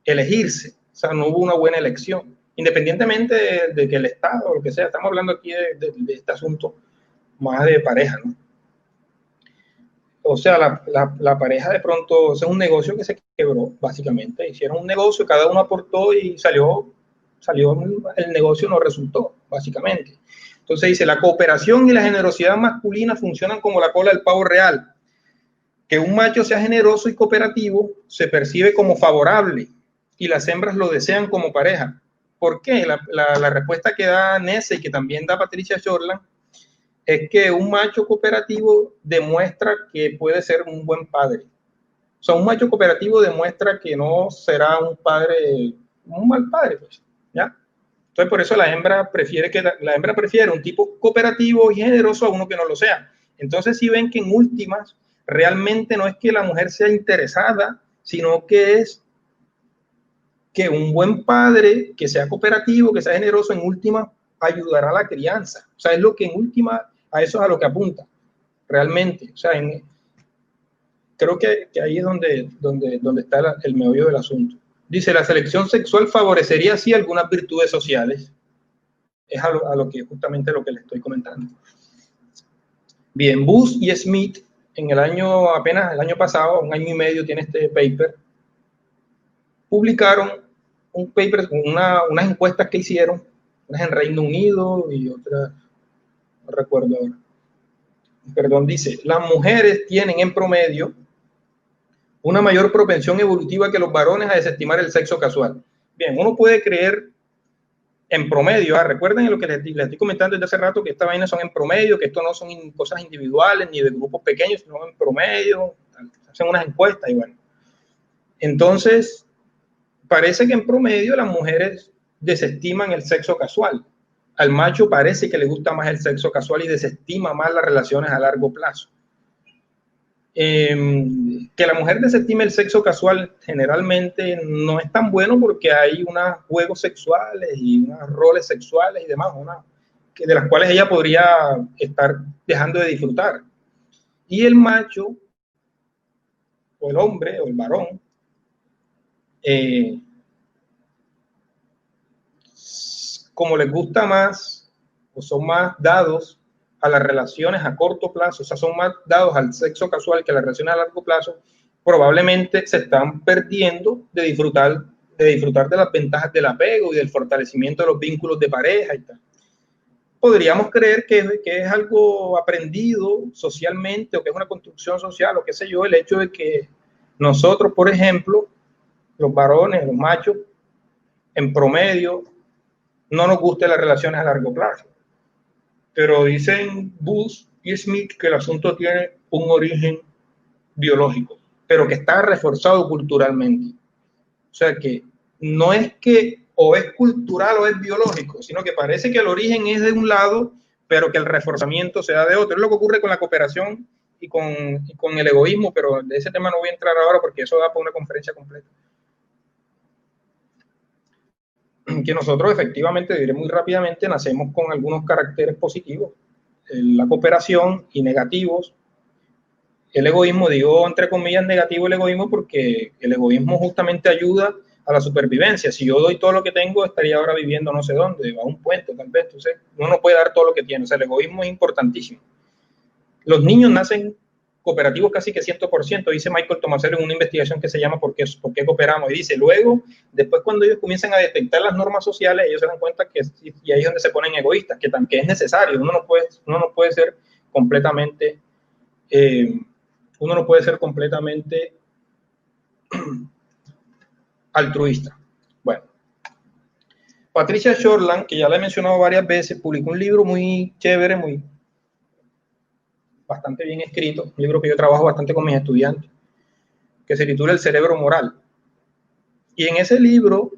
elegirse, o sea, no hubo una buena elección, independientemente de que el Estado o lo que sea, estamos hablando aquí de este asunto más de pareja, ¿no? O sea, la pareja de pronto, es un negocio que se quebró, básicamente. Hicieron un negocio, cada uno aportó y salió, el negocio no resultó, básicamente. Entonces dice, la cooperación y la generosidad masculina funcionan como la cola del pavo real. Que un macho sea generoso y cooperativo se percibe como favorable y las hembras lo desean como pareja. ¿Por qué? La respuesta que da Nesse y que también da Patricia Shortland es que un macho cooperativo demuestra que puede ser un buen padre. O sea, un macho cooperativo demuestra que no será un mal padre, pues, ¿ya? Entonces, por eso la hembra prefiere un tipo cooperativo y generoso a uno que no lo sea. Entonces, si ven que en últimas, realmente no es que la mujer sea interesada, sino que es que un buen padre, que sea cooperativo, que sea generoso, en última, ayudará a la crianza. O sea, es lo que en última, a eso es a lo que apunta, realmente. O sea, creo que ahí es donde está el meollo del asunto. Dice, la selección sexual favorecería así algunas virtudes sociales. Es a lo que justamente lo que le estoy comentando. Bien, Bush y Smith, apenas el año pasado, 1 año y medio tiene este paper, publicaron un paper con unas encuestas que hicieron, unas en Reino Unido y otras, no recuerdo ahora. Perdón, dice, las mujeres tienen en promedio una mayor propensión evolutiva que los varones a desestimar el sexo casual. Bien, uno puede creer en promedio, recuerden lo que les estoy comentando desde hace rato, que estas vainas son en promedio, que esto no son cosas individuales ni de grupos pequeños, sino en promedio, hacen unas encuestas y bueno. Entonces, parece que en promedio las mujeres desestiman el sexo casual. Al macho parece que le gusta más el sexo casual y desestima más las relaciones a largo plazo. Que la mujer desestime el sexo casual generalmente no es tan bueno porque hay unos juegos sexuales y unos roles sexuales y demás, de las cuales ella podría estar dejando de disfrutar. Y el macho, o el hombre, o el varón, como les gusta más, o son más dados a las relaciones a corto plazo, o sea, son más dados al sexo casual que a las relaciones a largo plazo, probablemente se están perdiendo de disfrutar de las ventajas del apego y del fortalecimiento de los vínculos de pareja y tal. Podríamos creer que es algo aprendido socialmente o que es una construcción social o qué sé yo, el hecho de que nosotros, por ejemplo, los varones, los machos, en promedio, no nos gusten las relaciones a largo plazo. Pero dicen Bush y Smith que el asunto tiene un origen biológico, pero que está reforzado culturalmente. O sea que no es que o es cultural o es biológico, sino que parece que el origen es de un lado, pero que el reforzamiento se da de otro. Es lo que ocurre con la cooperación y con el egoísmo, pero de ese tema no voy a entrar ahora porque eso da para una conferencia completa. Que nosotros efectivamente, diré muy rápidamente, nacemos con algunos caracteres positivos, la cooperación, y negativos, el egoísmo. Digo entre comillas negativo el egoísmo porque el egoísmo justamente ayuda a la supervivencia. Si yo doy todo lo que tengo, estaría ahora viviendo no sé dónde, a un puente tal vez. Entonces, uno no puede dar todo lo que tiene. O sea, el egoísmo es importantísimo. Los niños nacen cooperativos casi que 100%, dice Michael Tomasello en una investigación que se llama ¿Por qué cooperamos? Y dice, luego, después cuando ellos comienzan a detectar las normas sociales, ellos se dan cuenta que, y ahí es donde se ponen egoístas, que es necesario, uno no puede ser completamente, altruista. Bueno, Patricia Shortland, que ya la he mencionado varias veces, publicó un libro muy chévere, bastante bien escrito, un libro que yo trabajo bastante con mis estudiantes, que se titula El cerebro moral. Y en ese libro,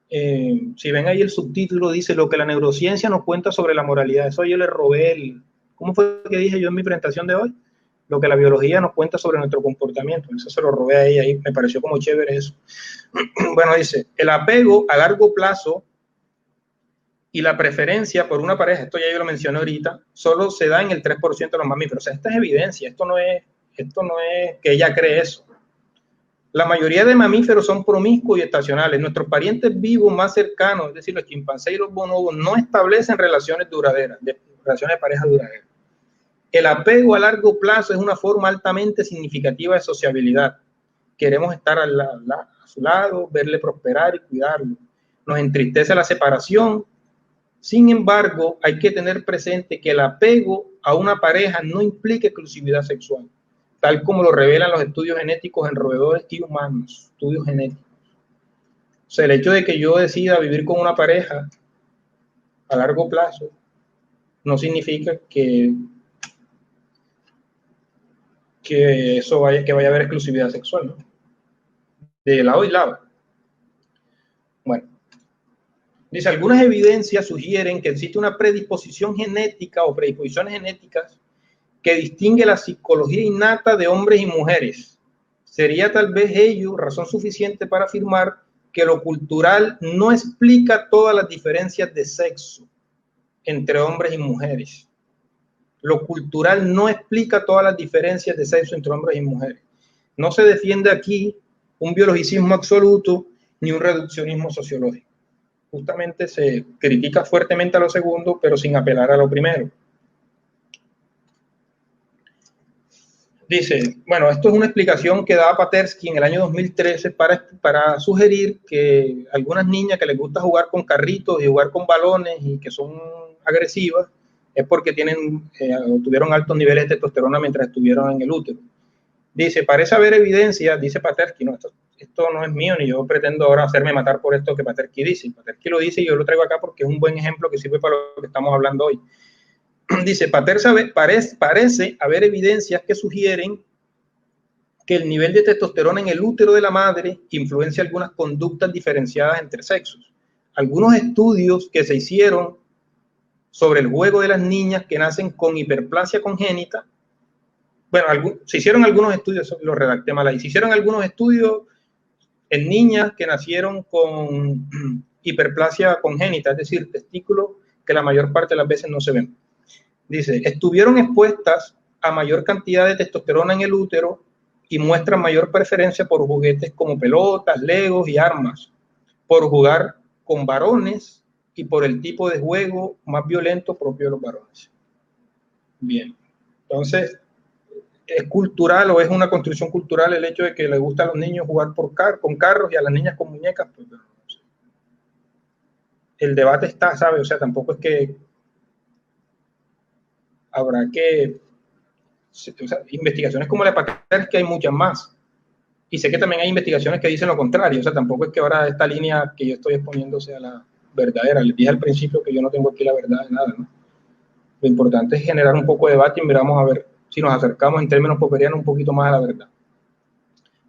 si ven ahí el subtítulo, dice lo que la neurociencia nos cuenta sobre la moralidad. Eso yo le robé ¿cómo fue que dije yo en mi presentación de hoy? Lo que la biología nos cuenta sobre nuestro comportamiento. Eso se lo robé a ella y me pareció como chévere eso. Bueno, dice, el apego a largo plazo y la preferencia por una pareja, esto ya yo lo mencioné ahorita, solo se da en el 3% de los mamíferos. O sea, esta es evidencia, esto no es que ella cree eso. La mayoría de mamíferos son promiscuos y estacionales. Nuestros parientes vivos más cercanos, es decir, los chimpancés y los bonobos, no establecen relaciones duraderas, relaciones de pareja duraderas. El apego a largo plazo es una forma altamente significativa de sociabilidad. Queremos estar a su lado, verle prosperar y cuidarlo. Nos entristece la separación. Sin embargo, hay que tener presente que el apego a una pareja no implica exclusividad sexual, tal como lo revelan los estudios genéticos en roedores y humanos, estudios genéticos. O sea, el hecho de que yo decida vivir con una pareja a largo plazo no significa que vaya a haber exclusividad sexual, ¿no? De lado y lado. Bueno, dice, algunas evidencias sugieren que existe una predisposición genética o predisposiciones genéticas que distingue la psicología innata de hombres y mujeres. Sería tal vez ello razón suficiente para afirmar que lo cultural no explica todas las diferencias de sexo entre hombres y mujeres. Lo cultural no explica todas las diferencias de sexo entre hombres y mujeres. No se defiende aquí un biologicismo absoluto ni un reduccionismo sociológico. Justamente se critica fuertemente a lo segundo, pero sin apelar a lo primero. Dice, bueno, esto es una explicación que daba Patersky en el año 2013 para sugerir que algunas niñas que les gusta jugar con carritos y jugar con balones y que son agresivas es porque tuvieron altos niveles de testosterona mientras estuvieron en el útero. Dice, parece haber evidencia, dice Patersky, no, esto no es mío, ni yo pretendo ahora hacerme matar por esto que Patersky dice. Patersky lo dice y yo lo traigo acá porque es un buen ejemplo que sirve para lo que estamos hablando hoy. Dice, parece haber evidencias que sugieren que el nivel de testosterona en el útero de la madre influencia algunas conductas diferenciadas entre sexos. Algunos estudios que se hicieron sobre el juego de las niñas que nacen con hiperplasia congénita, bueno, se hicieron algunos estudios, lo redacté mal ahí, se hicieron algunos estudios en niñas que nacieron con hiperplasia congénita, es decir, testículos que la mayor parte de las veces no se ven. Dice, estuvieron expuestas a mayor cantidad de testosterona en el útero y muestran mayor preferencia por juguetes como pelotas, legos y armas, por jugar con varones y por el tipo de juego más violento propio de los varones. Bien, entonces, ¿es cultural o es una construcción cultural el hecho de que le gusta a los niños jugar con carros y a las niñas con muñecas? Pues, no sé. El debate está, ¿sabes? O sea, tampoco es que habrá que... O sea, investigaciones como la hepatitis, que hay muchas más. Y sé que también hay investigaciones que dicen lo contrario. O sea, tampoco es que ahora esta línea que yo estoy exponiendo sea la verdadera. Les dije al principio que yo no tengo aquí la verdad de nada, ¿no? Lo importante es generar un poco de debate y miramos a ver si nos acercamos en términos popperianos un poquito más a la verdad.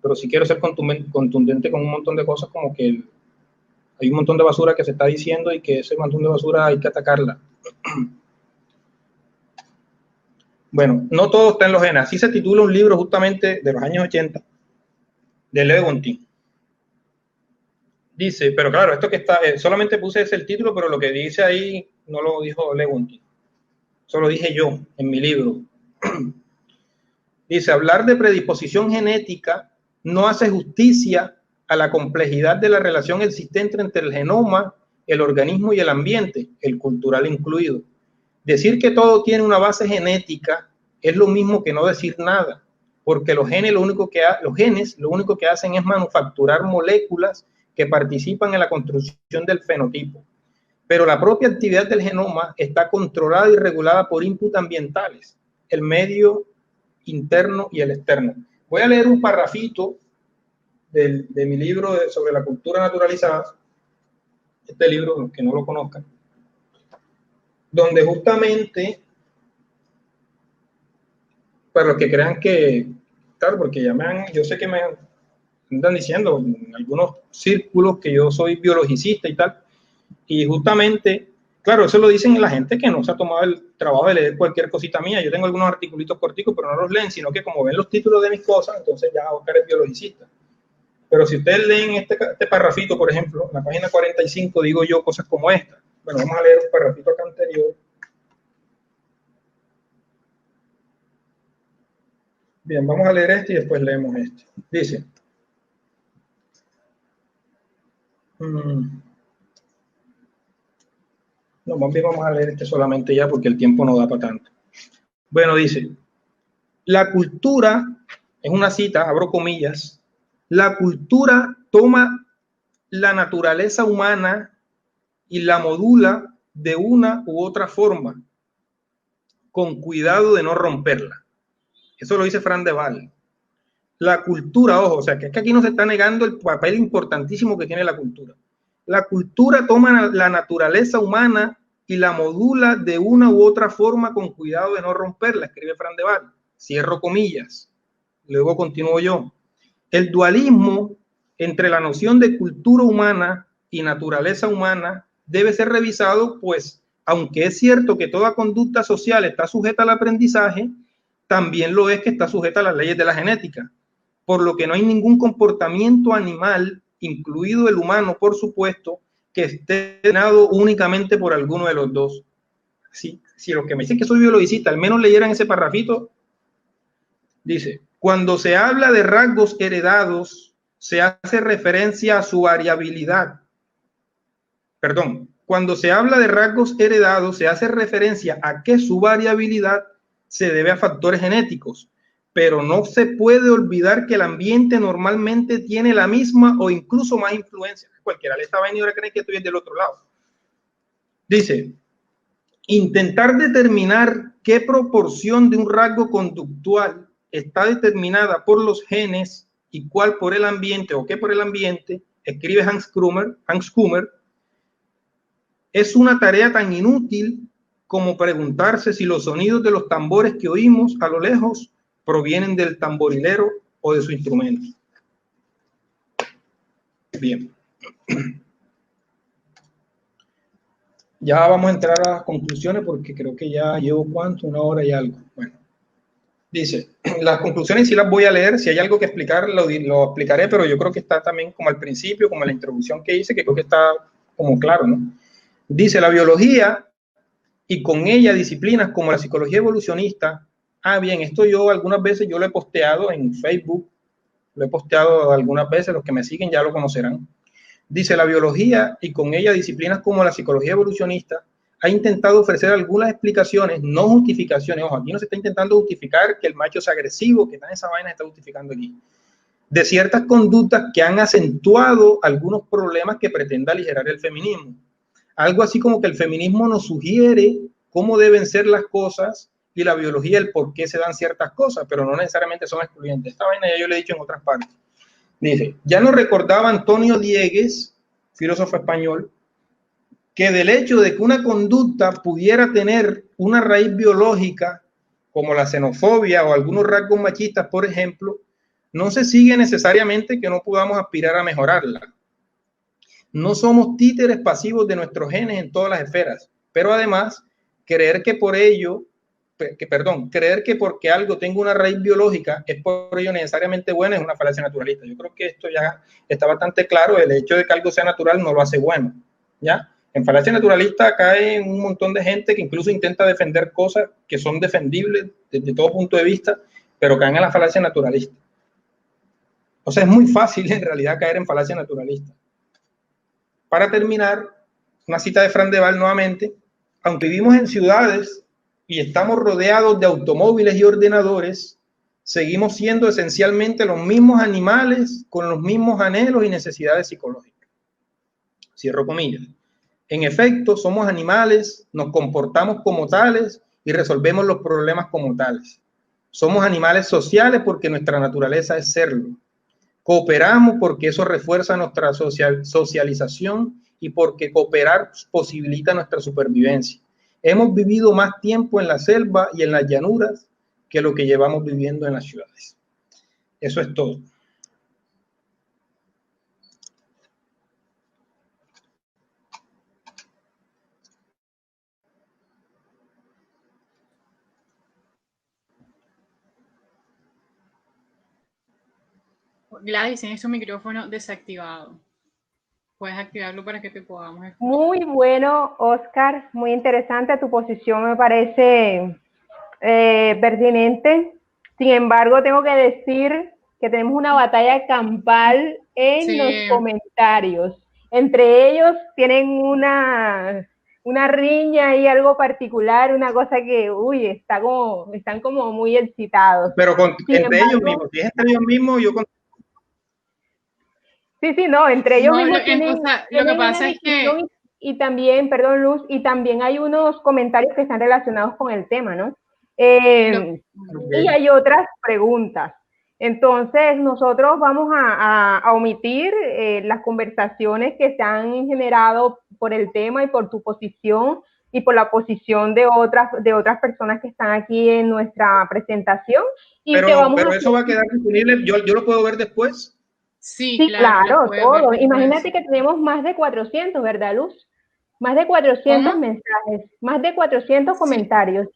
Pero sí quiero ser contundente con un montón de cosas, como que hay un montón de basura que se está diciendo y que ese montón de basura hay que atacarla. Bueno, no todo está en los genes. Así se titula un libro justamente de los años 80 de Lewontin. Dice, pero claro, esto que está, solamente puse ese el título, pero lo que dice ahí no lo dijo Lewontin. Eso lo dije yo en mi libro. Dice, hablar de predisposición genética no hace justicia a la complejidad de la relación existente entre el genoma, el organismo y el ambiente, el cultural incluido. Decir que todo tiene una base genética es lo mismo que no decir nada, porque los genes lo único que hacen es manufacturar moléculas que participan en la construcción del fenotipo. Pero la propia actividad del genoma está controlada y regulada por inputs ambientales, el medio interno y el externo. Voy a leer un parrafito de mi libro sobre la cultura naturalizada, este libro, los que no lo conozcan, donde justamente, para los que crean que, claro, porque ya yo sé que me están diciendo en algunos círculos que yo soy biologicista y tal, y justamente, claro, eso lo dicen la gente que no se ha tomado el trabajo de leer cualquier cosita mía. Yo tengo algunos articulitos corticos, pero no los leen, sino que como ven los títulos de mis cosas, entonces ya Oscar es biologicista. Pero si ustedes leen este parrafito, por ejemplo, en la página 45, digo yo cosas como esta. Bueno, vamos a leer un parrafito acá anterior. Bien, vamos a leer este y después leemos este. Dice... No, más bien vamos a leer este solamente ya porque el tiempo no da para tanto. Bueno, dice, la cultura, es una cita, abro comillas, la cultura toma la naturaleza humana y la modula de una u otra forma, con cuidado de no romperla. Eso lo dice Fran de Waal. La cultura, ojo, o sea, que es que aquí no se está negando el papel importantísimo que tiene la cultura. La cultura toma la naturaleza humana y la modula de una u otra forma con cuidado de no romperla, escribe Fran de Waal. Cierro comillas. Luego continúo yo. El dualismo entre la noción de cultura humana y naturaleza humana debe ser revisado, pues, aunque es cierto que toda conducta social está sujeta al aprendizaje, también lo es que está sujeta a las leyes de la genética, por lo que no hay ningún comportamiento animal, incluido el humano, por supuesto, que esté determinado únicamente por alguno de los dos. Si los que me dicen que soy biologicista al menos leyeran ese parrafito, dice, cuando se habla de rasgos heredados, se hace referencia a su variabilidad. Perdón, cuando se habla de rasgos heredados, se hace referencia a que su variabilidad se debe a factores genéticos, pero no se puede olvidar que el ambiente normalmente tiene la misma o incluso más influencia. Cualquiera le está venido a creer que estoy del otro lado. Dice, intentar determinar qué proporción de un rasgo conductual está determinada por los genes y cuál por el ambiente o qué por el ambiente, escribe Hans Kummer, es una tarea tan inútil como preguntarse si los sonidos de los tambores que oímos a lo lejos provienen del tamborilero o de su instrumento. Bien. Ya vamos a entrar a las conclusiones porque creo que ya llevo ¿cuánto? 1 hora y algo. Bueno. Dice, las conclusiones sí las voy a leer, si hay algo que explicar lo explicaré, pero yo creo que está también como al principio, como en la introducción que hice, que creo que está como claro, ¿no? Dice, la biología y con ella disciplinas como la psicología evolucionista. Ah, bien, esto yo algunas veces yo lo he posteado en Facebook, lo he posteado algunas veces, los que me siguen ya lo conocerán. Dice, la biología y con ella disciplinas como la psicología evolucionista ha intentado ofrecer algunas explicaciones, no justificaciones. Ojo, aquí no se está intentando justificar que el macho es agresivo, que esa vaina se está justificando aquí. De ciertas conductas que han acentuado algunos problemas que pretende aligerar el feminismo. Algo así como que el feminismo nos sugiere cómo deben ser las cosas y la biología el por qué se dan ciertas cosas, pero no necesariamente son excluyentes. Esta vaina ya yo le he dicho en otras partes. Dice, ya nos recordaba Antonio Diegues, filósofo español, que del hecho de que una conducta pudiera tener una raíz biológica, como la xenofobia o algunos rasgos machistas, por ejemplo, no se sigue necesariamente que no podamos aspirar a mejorarla. No somos títeres pasivos de nuestros genes en todas las esferas, pero además, creer que porque algo tenga una raíz biológica es por ello necesariamente bueno es una falacia naturalista. Yo creo que esto ya está bastante claro, el hecho de que algo sea natural no lo hace bueno, ¿ya? En falacia naturalista cae un montón de gente que incluso intenta defender cosas que son defendibles desde todo punto de vista, pero caen en la falacia naturalista. O sea, es muy fácil en realidad caer en falacia naturalista. Para terminar, una cita de Fran de Waal nuevamente, aunque vivimos en ciudades y estamos rodeados de automóviles y ordenadores, seguimos siendo esencialmente los mismos animales con los mismos anhelos y necesidades psicológicas. Cierro comillas. En efecto, somos animales, nos comportamos como tales y resolvemos los problemas como tales. Somos animales sociales porque nuestra naturaleza es serlo. Cooperamos porque eso refuerza nuestra socialización y porque cooperar posibilita nuestra supervivencia. Hemos vivido más tiempo en la selva y en las llanuras que lo que llevamos viviendo en las ciudades. Eso es todo. Gladys, tienes tu micrófono desactivado. Puedes activarlo para que te podamos escuchar. Muy bueno, Oscar, muy interesante. Tu posición me parece pertinente. Sin embargo, tengo que decir que tenemos una batalla campal en los comentarios. Entre ellos tienen una riña y algo particular, una cosa que, están como muy excitados. Pero entre ellos mismos, si es entre ellos mismos, yo con... Sí, no, entre ellos mismos tienen lo que pasa es que... Y también, perdón, Luz, y también hay unos comentarios que están relacionados con el tema, ¿no? Y hay otras preguntas. Entonces, nosotros vamos a omitir las conversaciones que se han generado por el tema y por tu posición y por la posición de otras personas que están aquí en nuestra presentación. Pero eso va a quedar disponible, yo lo puedo ver después. Sí, claro, todo. Imagínate que tenemos más de 400, ¿verdad, Luz? Más de 400 mensajes, más de 400 comentarios.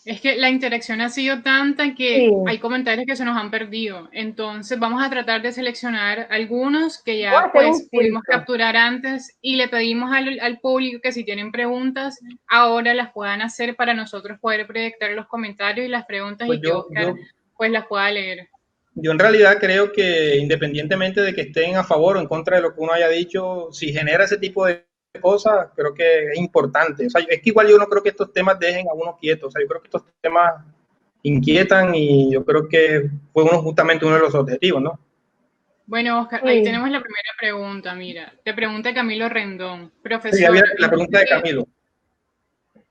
Es que la interacción ha sido tanta que hay comentarios que se nos han perdido. Entonces vamos a tratar de seleccionar algunos que ya pues pudimos capturar antes y le pedimos al público que si tienen preguntas, ahora las puedan hacer para nosotros poder proyectar los comentarios y las preguntas pues y que Oscar pues las pueda leer. Yo en realidad creo que independientemente de que estén a favor o en contra de lo que uno haya dicho, si genera ese tipo de cosas, creo que es importante. O sea, es que igual yo no creo que estos temas dejen a uno quieto. O sea, yo creo que estos temas inquietan y yo creo que fue justamente uno de los objetivos, ¿no? Bueno, Oscar, ahí tenemos la primera pregunta, mira. Te pregunta Camilo Rendón. Profesor. Sí, había la pregunta de Camilo.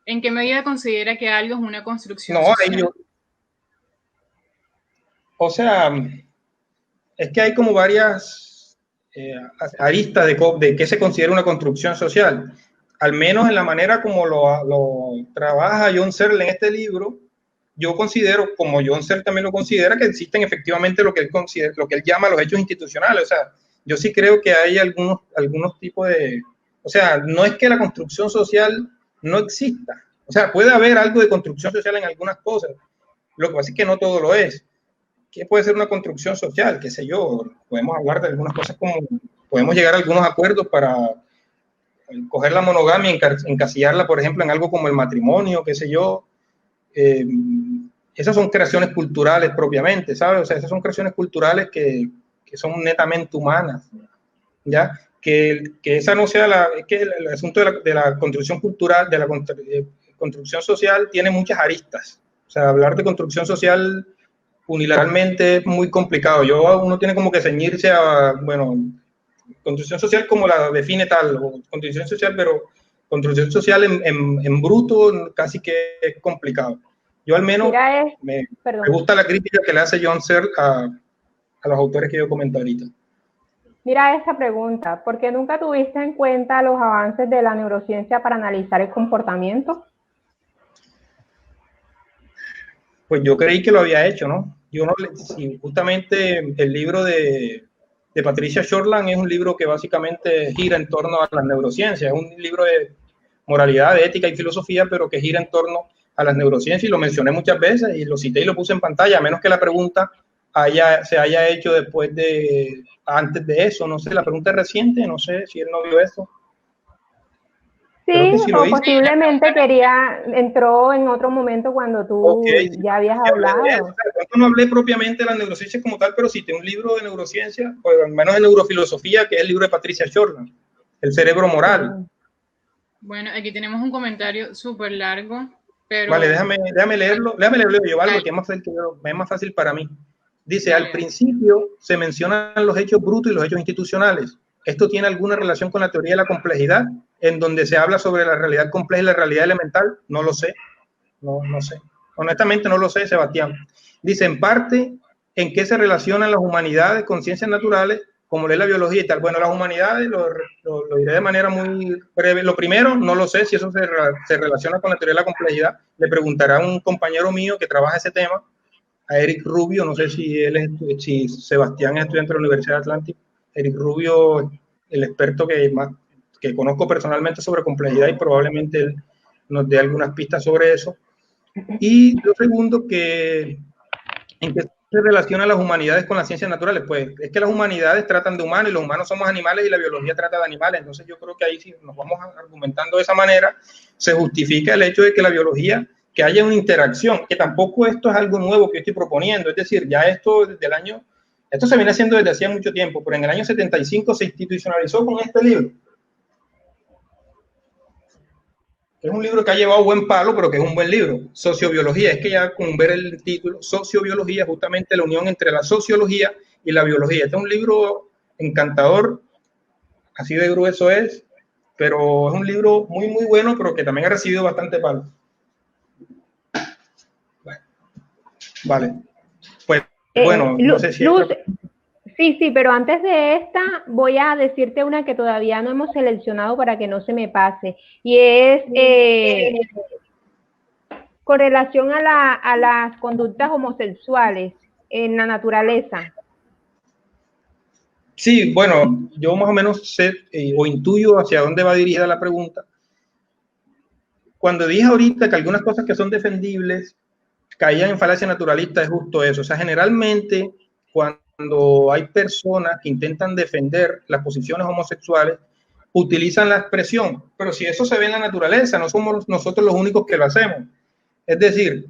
¿En qué medida considera que algo es una construcción social? O sea, es que hay como varias aristas de qué se considera una construcción social. Al menos en la manera como lo trabaja John Searle en este libro, yo considero, como John Searle también lo considera, que existen efectivamente lo que él llama los hechos institucionales. O sea, yo sí creo que hay algunos tipos de... O sea, no es que la construcción social no exista. O sea, puede haber algo de construcción social en algunas cosas, Lo que pasa es que no todo lo es. ¿Qué puede ser una construcción social? ¿Qué sé yo? Podemos hablar de algunas cosas como, podemos llegar a algunos acuerdos para coger la monogamia, encasillarla, por ejemplo, en algo como el matrimonio, qué sé yo. Esas son creaciones culturales propiamente, ¿sabes? O sea, esas son creaciones culturales que son netamente humanas, ¿ya? Que esa no sea que el asunto de la construcción cultural, de la construcción social tiene muchas aristas. O sea, hablar de construcción social unilateralmente es muy complicado. Uno tiene como que ceñirse a, bueno, construcción social como la define tal, o construcción social, pero construcción social en bruto casi que es complicado. Yo al menos me gusta la crítica que le hace John Searle a los autores que yo comento ahorita. Mira esta pregunta, ¿por qué nunca tuviste en cuenta los avances de la neurociencia para analizar el comportamiento? Pues yo creí que lo había hecho, ¿no? Yo no, justamente el libro de Patricia Shortland es un libro que básicamente gira en torno a las neurociencias, es un libro de moralidad, de ética y filosofía, pero que gira en torno a las neurociencias, y lo mencioné muchas veces y lo cité y lo puse en pantalla, a menos que la pregunta se haya hecho antes de eso, no sé, la pregunta es reciente, no sé si él no vio eso. Sí, o posiblemente entró en otro momento cuando tú ya habías hablado. Yo no hablé propiamente de las neurociencias como tal, pero cité un libro de neurociencia, o al menos de neurofilosofía, que es el libro de Patricia Shortland, El cerebro moral. Bueno, aquí tenemos un comentario súper largo, pero... Vale, déjame leerlo yo, algo que es más fácil para mí. Dice, al principio se mencionan los hechos brutos y los hechos institucionales. ¿Esto tiene alguna relación con la teoría de la complejidad, en donde se habla sobre la realidad compleja y la realidad elemental? No lo sé, no sé. Honestamente no lo sé, Sebastián. Dice, en parte, ¿en qué se relacionan las humanidades con ciencias naturales, como la biología y tal? Bueno, las humanidades, lo diré de manera muy breve. Lo primero, no lo sé si eso se relaciona con la teoría de la complejidad. Le preguntará a un compañero mío que trabaja ese tema, a Eric Rubio, no sé si Sebastián es estudiante de la Universidad de Atlántico. Eric Rubio, el experto que conozco personalmente sobre complejidad, y probablemente él nos dé algunas pistas sobre eso. Y lo segundo, ¿en qué se relacionan las humanidades con las ciencias naturales? Pues es que las humanidades tratan de humanos y los humanos somos animales y la biología trata de animales. Entonces yo creo que ahí, si nos vamos argumentando de esa manera, se justifica el hecho de que la biología, que haya una interacción, que tampoco esto es algo nuevo que yo estoy proponiendo. Es decir, ya esto esto se viene haciendo desde hacía mucho tiempo, pero en el año 75 se institucionalizó con este libro. Es un libro que ha llevado buen palo, pero que es un buen libro. Sociobiología, es que ya con ver el título, Sociobiología, justamente la unión entre la sociología y la biología. Este es un libro encantador, así de grueso es, pero es un libro muy, muy bueno, pero que también ha recibido bastante palo. Vale. Pues, bueno, no sé si... Sí, pero antes de esta voy a decirte una que todavía no hemos seleccionado para que no se me pase, y es con relación a las conductas homosexuales en la naturaleza. Sí, bueno, yo más o menos sé o intuyo hacia dónde va dirigida la pregunta. Cuando dije ahorita que algunas cosas que son defendibles caían en falacia naturalista, es justo eso. O sea, generalmente cuando hay personas que intentan defender las posiciones homosexuales, utilizan la expresión, pero si eso se ve en la naturaleza, no somos nosotros los únicos que lo hacemos. Es decir,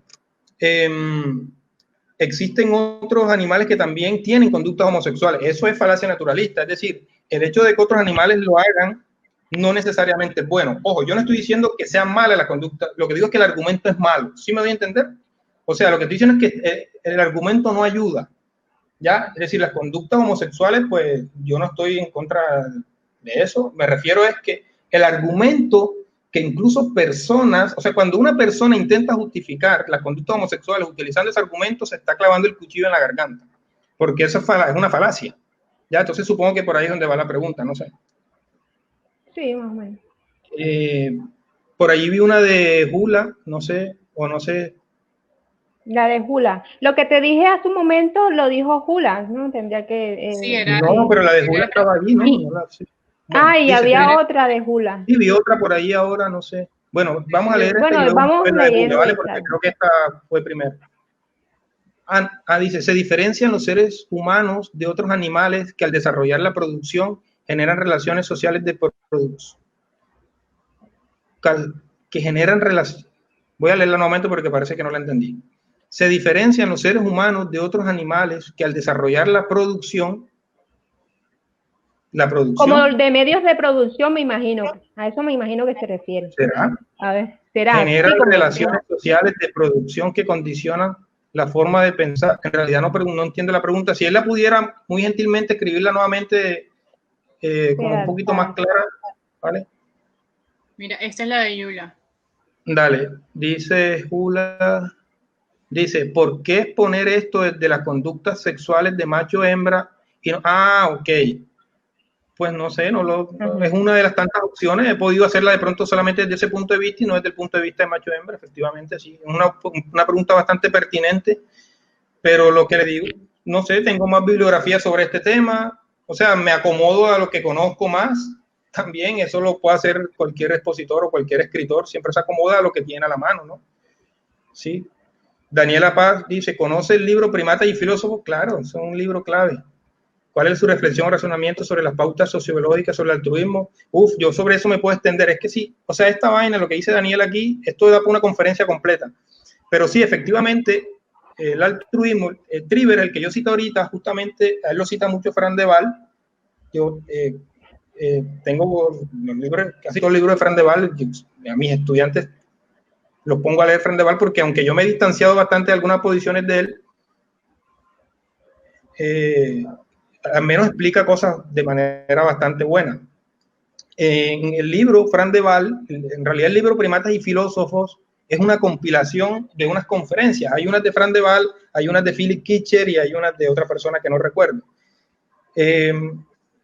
existen otros animales que también tienen conductas homosexuales. Eso es falacia naturalista. Es decir, el hecho de que otros animales lo hagan no necesariamente es bueno. Ojo, yo no estoy diciendo que sea mala la conducta, lo que digo es que el argumento es malo. ¿Sí me doy a entender? O sea, lo que estoy diciendo es que el argumento no ayuda, ¿ya? Es decir, las conductas homosexuales, pues yo no estoy en contra de eso. Me refiero es que el argumento que incluso personas, o sea, cuando una persona intenta justificar las conductas homosexuales utilizando ese argumento, se está clavando el cuchillo en la garganta, porque eso es una falacia, ¿ya? Entonces supongo que por ahí es donde va la pregunta, no sé. Sí, más o menos. Por ahí vi una de Hula, no sé, o no sé. La de Hula. Lo que te dije hace un momento lo dijo Hula, ¿no? Tendría que... sí, era... No, pero la de Hula estaba allí, ¿no? Sí. Bueno, y había otra de Hula. Sí, vi otra por ahí ahora, no sé. Bueno, vamos a leer bueno, esta y luego vamos la de Hula, ¿vale? esta. Porque creo que esta fue primero. Dice, se diferencian los seres humanos de otros animales que al desarrollar la producción generan relaciones sociales de producción. Que generan relaciones. Voy a leerla nuevamente porque parece que no la entendí. Se diferencian los seres humanos de otros animales que al desarrollar la producción. Como de medios de producción, me imagino. A eso me imagino que se refiere. ¿Será? A ver, será. Generan relaciones sociales de producción que condicionan la forma de pensar. En realidad no entiendo la pregunta. Si él la pudiera muy gentilmente escribirla nuevamente como un poquito más clara, ¿vale? Mira, esta es la de Yula. Dale, dice Jula, dice, ¿por qué exponer esto desde las conductas sexuales de macho-hembra? Ok, pues no sé, es una de las tantas opciones, he podido hacerla de pronto solamente desde ese punto de vista y no desde el punto de vista de macho-hembra, efectivamente, sí, es una pregunta bastante pertinente, pero lo que le digo, no sé, tengo más bibliografía sobre este tema, o sea, me acomodo a lo que conozco más. También eso lo puede hacer cualquier expositor o cualquier escritor, siempre se acomoda a lo que tiene a la mano, ¿no? Sí. Daniela Paz dice, ¿conoce el libro Primatas y Filósofos? Claro, es un libro clave. ¿Cuál es su reflexión o razonamiento sobre las pautas sociobiológicas, sobre el altruismo? Yo sobre eso me puedo extender. Es que sí, o sea, esta vaina, lo que dice Daniela aquí, esto da para una conferencia completa. Pero sí, efectivamente, el altruismo, Triver, el que yo cito ahorita, justamente, a él lo cita mucho Fran de Waal. Yo tengo los libros, casi todos los libros de Fran de Waal, a mis estudiantes los pongo a leer Fran de Waal porque aunque yo me he distanciado bastante de algunas posiciones de él, al menos explica cosas de manera bastante buena. En el libro Fran de Waal, en realidad el libro Primatas y Filósofos es una compilación de unas conferencias. Hay unas de Fran de Waal, hay unas de Philip Kitcher y hay unas de otra persona que no recuerdo.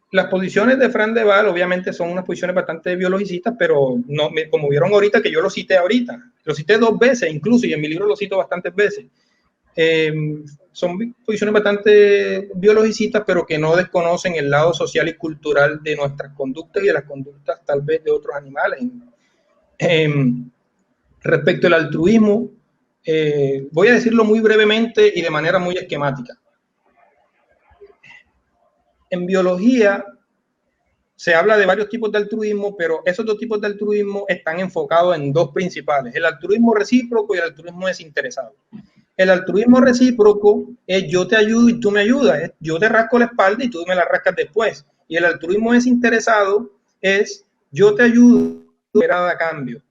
Las posiciones de Fran de Waal obviamente son unas posiciones bastante biologicistas, pero no, como vieron ahorita que yo lo cité ahorita, lo cité 2 veces incluso y en mi libro lo cito bastantes veces. Son posiciones bastante biologicistas, pero que no desconocen el lado social y cultural de nuestras conductas y de las conductas tal vez de otros animales. Respecto al altruismo, voy a decirlo muy brevemente y de manera muy esquemática. En biología se habla de varios tipos de altruismo, pero esos 2 tipos de altruismo están enfocados en 2 principales, el altruismo recíproco y el altruismo desinteresado. El altruismo recíproco es yo te ayudo y tú me ayudas, yo te rasco la espalda y tú me la rascas después. Y el altruismo desinteresado es yo te ayudo a cambio.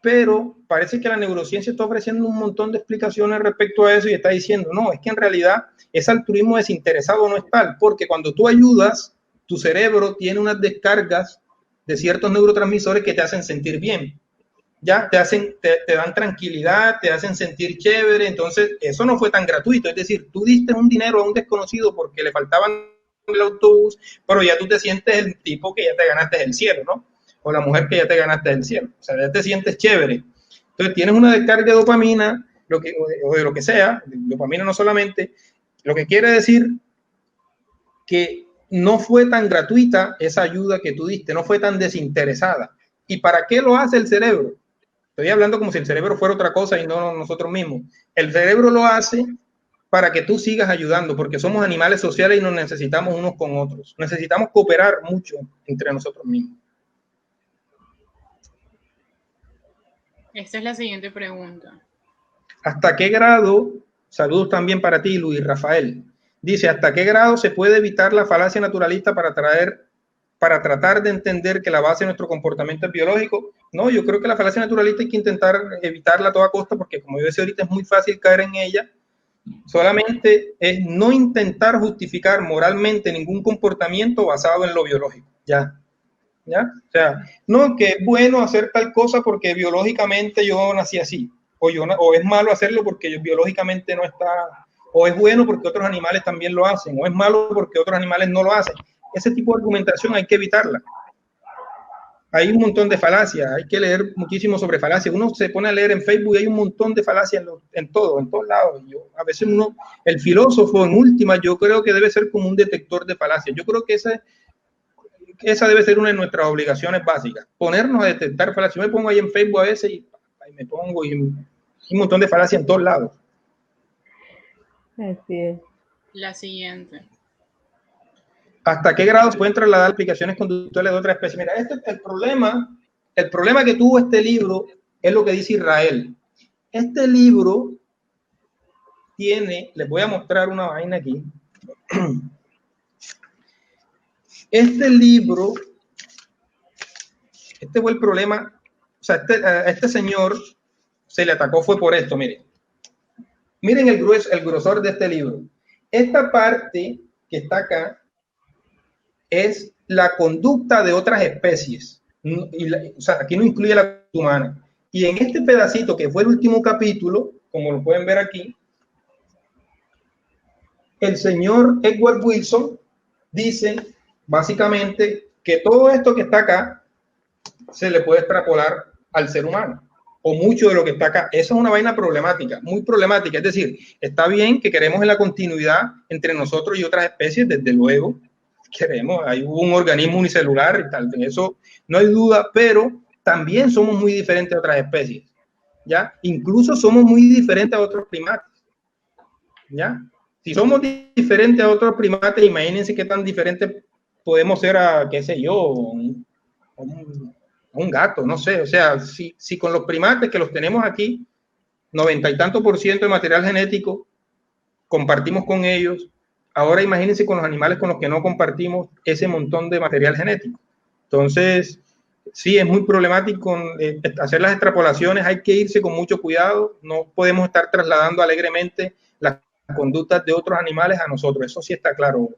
Pero parece que la neurociencia está ofreciendo un montón de explicaciones respecto a eso y está diciendo, no, es que en realidad ese altruismo desinteresado no es tal, porque cuando tú ayudas, tu cerebro tiene unas descargas de ciertos neurotransmisores que te hacen sentir bien. Ya te dan tranquilidad, te hacen sentir chévere, entonces eso no fue tan gratuito, es decir, tú diste un dinero a un desconocido porque le faltaban el autobús, pero ya tú te sientes el tipo que ya te ganaste el cielo, ¿no? O la mujer que ya te ganaste el cielo, o sea, ya te sientes chévere. Entonces tienes una descarga de dopamina, o de lo que sea, dopamina no solamente, lo que quiere decir que no fue tan gratuita esa ayuda que tú diste, no fue tan desinteresada. ¿Y para qué lo hace el cerebro? Estoy hablando como si el cerebro fuera otra cosa y no nosotros mismos. El cerebro lo hace para que tú sigas ayudando, porque somos animales sociales y nos necesitamos unos con otros. Necesitamos cooperar mucho entre nosotros mismos. Esta es la siguiente pregunta. ¿Hasta qué grado, saludos también para ti, Luis Rafael, dice, ¿hasta qué grado se puede evitar la falacia naturalista para tratar de entender que la base de nuestro comportamiento es biológico? No, yo creo que la falacia naturalista hay que intentar evitarla a toda costa porque, como yo decía ahorita, es muy fácil caer en ella. Solamente es no intentar justificar moralmente ningún comportamiento basado en lo biológico. ¿Ya? O sea, no, que es bueno hacer tal cosa porque biológicamente yo nací así, o es malo hacerlo porque biológicamente no está, o es bueno porque otros animales también lo hacen, o es malo porque otros animales no lo hacen. Ese tipo de argumentación hay que evitarla. Hay un montón de falacias, hay que leer muchísimo sobre falacias. Uno se pone a leer en Facebook y hay un montón de falacias en todos lados. A veces el filósofo en última, yo creo que debe ser como un detector de falacias. Yo creo que esa debe ser una de nuestras obligaciones básicas, ponernos a detectar falacias. Yo me pongo ahí en Facebook a veces y me pongo y un montón de falacias en todos lados. Así es. La siguiente. ¿Hasta qué grado se pueden trasladar aplicaciones conductuales de otra especie? Mira, este es el problema que tuvo este libro es lo que dice Israel. Este libro tiene, les voy a mostrar una vaina aquí. Este libro, este fue el problema, o sea, a este señor se le atacó fue por esto, miren. Miren el grosor de este libro. Esta parte que está acá es la conducta de otras especies. O sea, aquí no incluye la humana. Y en este pedacito, que fue el último capítulo, como lo pueden ver aquí, el señor Edward Wilson dice básicamente que todo esto que está acá se le puede extrapolar al ser humano, o mucho de lo que está acá. Eso es una vaina problemática, muy problemática. Es decir, está bien que queremos en la continuidad entre nosotros y otras especies, desde luego, queremos, hay un organismo unicelular y tal, de eso no hay duda, pero también somos muy diferentes a otras especies, ¿ya? Incluso somos muy diferentes a otros primates, ¿ya? Si somos diferentes a otros primates, imagínense qué tan diferentes podemos ser a, qué sé yo, un gato, no sé. O sea, si con los primates que los tenemos aquí, 90 y tanto % de material genético, compartimos con ellos, ahora imagínense con los animales con los que no compartimos ese montón de material genético. Entonces, sí, es muy problemático hacer las extrapolaciones, hay que irse con mucho cuidado, no podemos estar trasladando alegremente las conductas de otros animales a nosotros, eso sí está claro.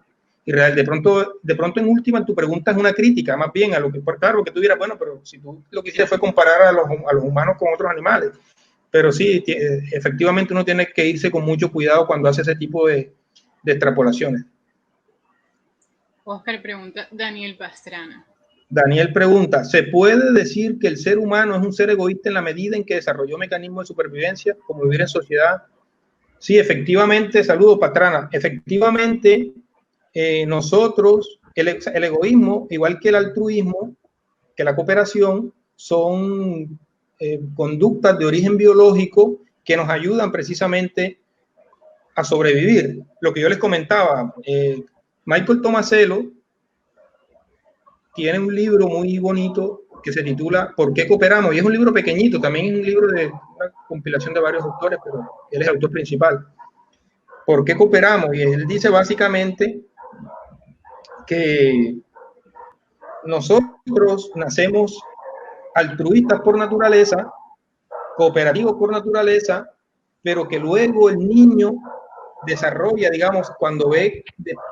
Israel, de pronto en última tu pregunta es una crítica, más bien a lo que, claro, que tú dirás, bueno, pero si tú lo que hiciste fue comparar a los humanos con otros animales, pero sí, efectivamente uno tiene que irse con mucho cuidado cuando hace ese tipo de extrapolaciones. Oscar pregunta, Daniel Pastrana. Daniel pregunta, ¿se puede decir que el ser humano es un ser egoísta en la medida en que desarrolló mecanismos de supervivencia, como vivir en sociedad? Sí, efectivamente, saludo Pastrana, efectivamente nosotros, el egoísmo, igual que el altruismo, que la cooperación, son conductas de origen biológico que nos ayudan precisamente a sobrevivir. Lo que yo les comentaba, Michael Tomasello tiene un libro muy bonito que se titula ¿Por qué cooperamos? Y es un libro pequeñito, también es un libro de una compilación de varios autores, pero él es el autor principal. ¿Por qué cooperamos? Y él dice básicamente que nosotros nacemos altruistas por naturaleza, cooperativos por naturaleza, pero que luego el niño desarrolla, digamos, cuando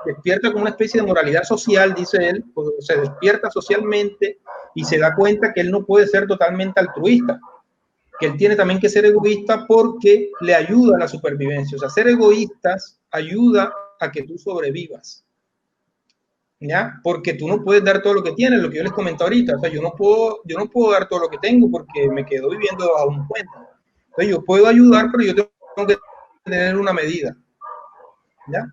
despierta con una especie de moralidad social, dice él, se despierta socialmente y se da cuenta que él no puede ser totalmente altruista, que él tiene también que ser egoísta porque le ayuda a la supervivencia. O sea, ser egoístas ayuda a que tú sobrevivas, ¿ya? Porque tú no puedes dar todo lo que tienes, lo que yo les comenté ahorita. O sea, yo no puedo dar todo lo que tengo porque me quedo viviendo bajo un puente. Entonces, yo puedo ayudar, pero yo tengo que tener una medida, ¿ya?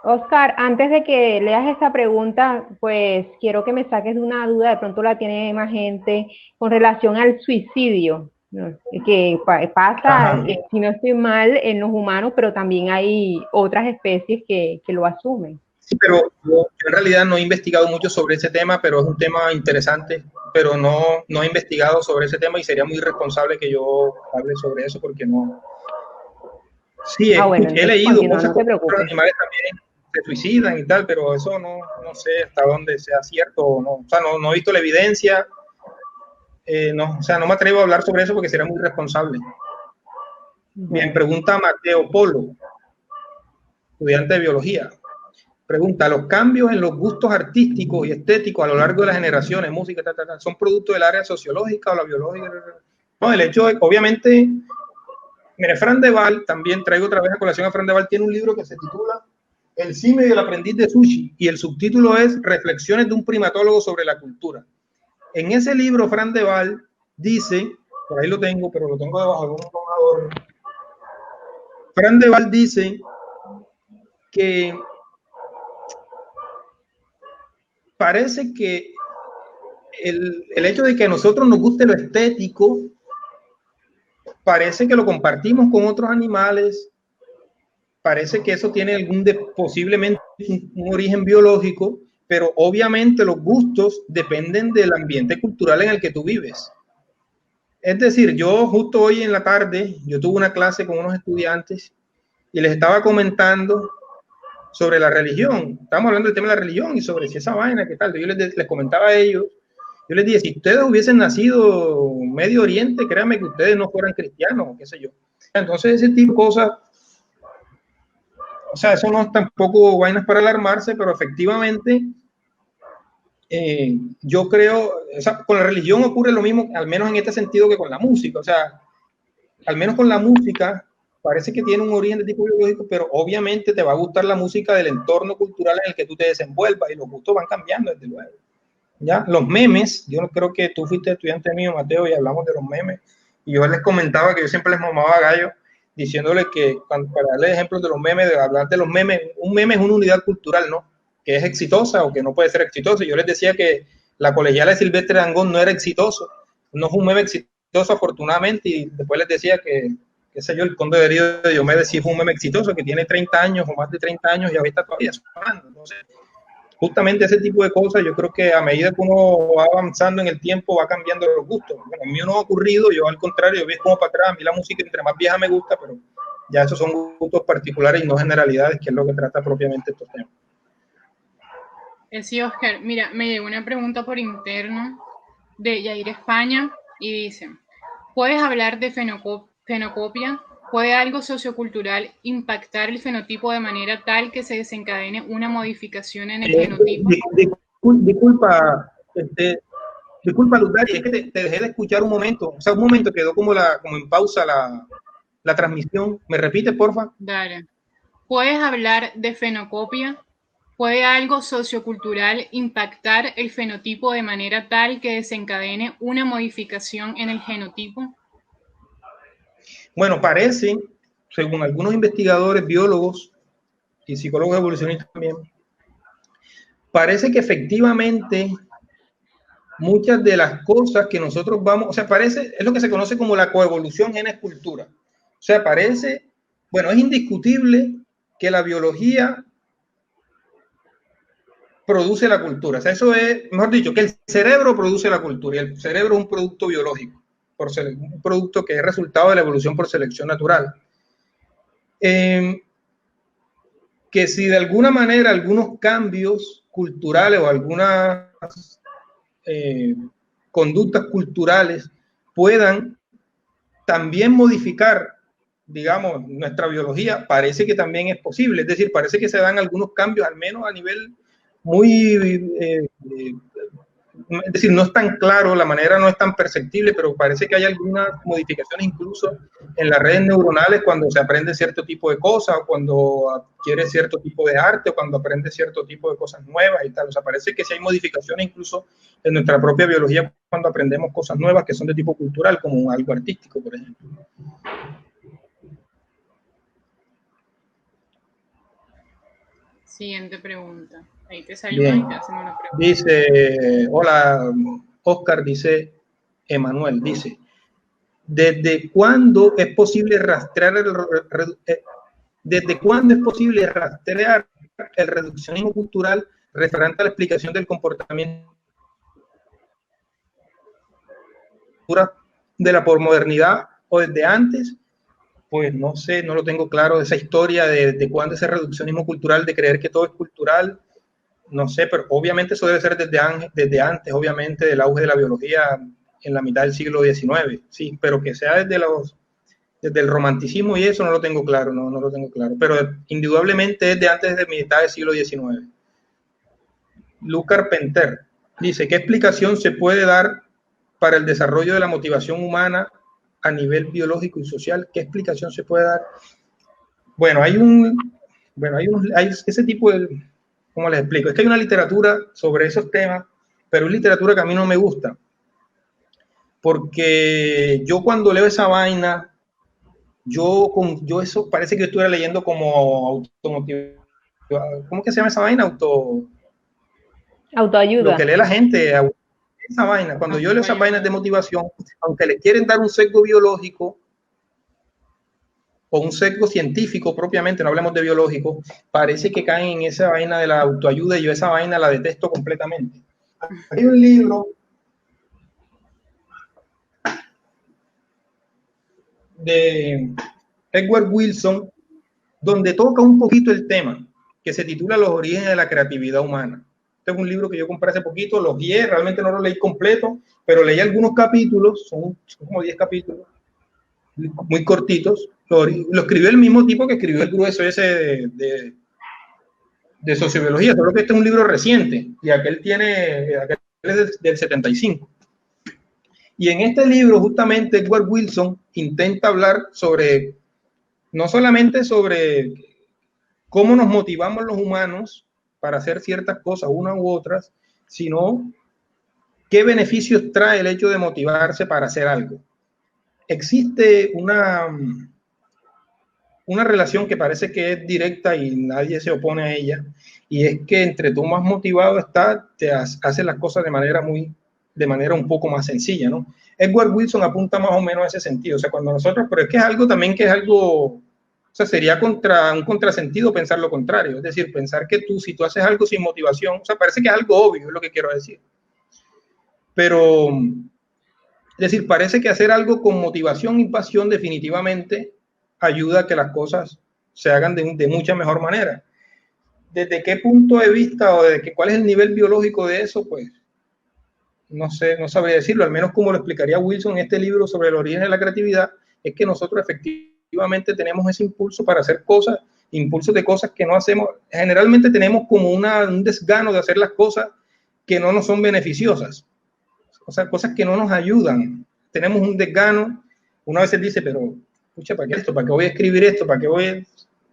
Oscar, antes de que leas esta pregunta, pues quiero que me saques de una duda, de pronto la tiene más gente, con relación al suicidio, ¿no? Que pasa, si no estoy mal, en los humanos, pero también hay otras especies que lo asumen. Sí, pero yo en realidad no he investigado mucho sobre ese tema, pero es un tema interesante, pero no he investigado sobre ese tema y sería muy irresponsable que yo hable sobre eso porque no. Sí, bueno, he leído cosas no que los animales también se suicidan y tal, pero eso no sé hasta dónde sea cierto o no. O sea, no he visto la evidencia. O sea, no me atrevo a hablar sobre eso porque sería muy irresponsable. Bien, pregunta Mateo Polo, estudiante de biología. Pregunta, ¿los cambios en los gustos artísticos y estéticos a lo largo de las generaciones, música, son producto del área sociológica o la biológica? No, el hecho, obviamente, mire, Fran de Waal, también traigo otra vez a colación a Fran de Waal, tiene un libro que se titula El simio y el aprendiz de sushi, y el subtítulo es Reflexiones de un primatólogo sobre la cultura. En ese libro, Fran de Waal dice, por ahí lo tengo, pero lo tengo debajo de un adorno. Fran de Waal dice que parece que el hecho de que a nosotros nos guste lo estético, parece que lo compartimos con otros animales parece que eso tiene posiblemente un origen biológico, pero obviamente los gustos dependen del ambiente cultural en el que tú vives. Es decir, yo justo hoy en la tarde, yo tuve una clase con unos estudiantes y les estaba comentando sobre la religión. Estábamos hablando del tema de la religión y sobre si esa vaina, qué tal. Yo les comentaba a ellos, yo les dije, si ustedes hubiesen nacido en Medio Oriente, créanme que ustedes no fueran cristianos, qué sé yo. Entonces, ese tipo de cosas, o sea, eso no es tampoco vainas para alarmarse, pero efectivamente, yo creo, o sea, con la religión ocurre lo mismo, al menos en este sentido que con la música. O sea, al menos con la música, parece que tiene un origen de tipo biológico, pero obviamente te va a gustar la música del entorno cultural en el que tú te desenvuelvas y los gustos van cambiando desde luego. ¿Ya? Los memes, yo no creo que tú fuiste estudiante mío, Mateo, y hablamos de los memes, y yo les comentaba que yo siempre les mamaba gallo, diciéndoles que, para darles ejemplos de los memes, de hablar de los memes, un meme es una unidad cultural, ¿no? Que es exitosa o que no puede ser exitosa. Yo les decía que la colegiala de Silvestre Dangond no era exitoso, no es un meme exitoso afortunadamente, y después les decía que, qué sé yo, el Conde de Herido de Diomedes sí fue un meme exitoso, que tiene 30 años o más de 30 años y ahorita todavía sonando. Entonces, justamente ese tipo de cosas, yo creo que a medida que uno va avanzando en el tiempo, va cambiando los gustos. Bueno, a mí no ha ocurrido, yo al contrario, yo vi como para atrás, a mí la música entre más vieja me gusta, pero ya esos son gustos particulares y no generalidades, que es lo que trata propiamente estos temas. Sí, Oscar, mira, me llegó una pregunta por interno de Yair España y dice, ¿puedes hablar de fenocopia? ¿Puede algo sociocultural impactar el fenotipo de manera tal que se desencadene una modificación en el fenotipo? Disculpa, Lutari, es que te dejé de escuchar un momento. O sea, un momento quedó como en pausa la transmisión. ¿Me repites, porfa? Dale. ¿Puedes hablar de fenocopia? ¿Puede algo sociocultural impactar el fenotipo de manera tal que desencadene una modificación en el genotipo? Bueno, parece, según algunos investigadores, biólogos y psicólogos evolucionistas también, parece que efectivamente muchas de las cosas que nosotros vamos, o sea, parece, es lo que se conoce como la coevolución genes-cultura. O sea, parece, bueno, es indiscutible que la biología produce la cultura. O sea, eso es, mejor dicho, que el cerebro produce la cultura y el cerebro es un producto biológico, un producto que es resultado de la evolución por selección natural. Que si de alguna manera algunos cambios culturales o algunas conductas culturales puedan también modificar, digamos, nuestra biología, parece que también es posible. Es decir, parece que se dan algunos cambios, al menos a nivel muy, es decir, no es tan claro, la manera no es tan perceptible, pero parece que hay algunas modificaciones incluso en las redes neuronales cuando se aprende cierto tipo de cosas, o cuando adquiere cierto tipo de arte, o cuando aprende cierto tipo de cosas nuevas y tal. O sea, parece que sí hay modificaciones incluso en nuestra propia biología cuando aprendemos cosas nuevas que son de tipo cultural, como algo artístico, por ejemplo. Siguiente pregunta. Ahí te saludan y te hacen una pregunta. Dice, hola, Oscar, dice Emanuel, dice, ¿desde cuándo es posible rastrear el reduccionismo cultural referente a la explicación del comportamiento de la posmodernidad o desde antes? Pues no sé, no lo tengo claro, de esa historia de cuándo ese reduccionismo cultural, de creer que todo es cultural, no sé, pero obviamente eso debe ser desde antes, obviamente, del auge de la biología en la mitad del siglo XIX, sí, pero que sea desde el romanticismo y eso no lo tengo claro, no lo tengo claro, pero indudablemente es de antes de mitad del siglo XIX. Luc Carpenter dice, ¿qué explicación se puede dar para el desarrollo de la motivación humana a nivel biológico y social? ¿Qué explicación se puede dar? Bueno, hay ese tipo de, ¿cómo les explico? Es que hay una literatura sobre esos temas, pero es literatura que a mí no me gusta, porque yo cuando leo esa vaina, yo eso parece que yo estuviera leyendo como automotivación. ¿Cómo que se llama esa vaina? Autoayuda. Lo que lee la gente, esa vaina. Cuando yo leo esas vainas de motivación, aunque le quieren dar un sesgo biológico, o un sesgo científico propiamente, no hablemos de biológico, parece que caen en esa vaina de la autoayuda y yo esa vaina la detesto completamente. Hay un libro de Edward Wilson donde toca un poquito el tema, que se titula Los orígenes de la creatividad humana. Este es un libro que yo compré hace poquito, lo guié, realmente no lo leí completo, pero leí algunos capítulos, son como 10 capítulos, muy cortitos. Lo escribió el mismo tipo que escribió el grueso ese de sociobiología, solo que este es un libro reciente, y aquel es del 75. Y en este libro, justamente, Edward Wilson intenta hablar sobre, no solamente sobre cómo nos motivamos los humanos para hacer ciertas cosas, unas u otras, sino qué beneficios trae el hecho de motivarse para hacer algo. Existe una relación que parece que es directa y nadie se opone a ella, y es que entre tú más motivado estás, te haces las cosas de manera un poco más sencilla, ¿no? Edward Wilson apunta más o menos a ese sentido, o sea, cuando nosotros, pero es que es algo también que es algo, o sea, sería un contrasentido pensar lo contrario, es decir, pensar que si tú haces algo sin motivación, o sea, parece que es algo obvio, es lo que quiero decir, pero, es decir, parece que hacer algo con motivación y pasión definitivamente ayuda a que las cosas se hagan de mucha mejor manera. ¿Desde qué punto de vista o cuál es el nivel biológico de eso? Pues no sé, no sabría decirlo, al menos como lo explicaría Wilson en este libro sobre el origen de la creatividad, es que nosotros efectivamente tenemos ese impulso para hacer cosas, impulsos de cosas que no hacemos, generalmente tenemos como un desgano de hacer las cosas que no nos son beneficiosas, o sea, cosas que no nos ayudan, tenemos un desgano, una vez dice, pero pucha, ¿para qué esto? ¿Para qué voy a escribir esto? ¿Para qué voy a...?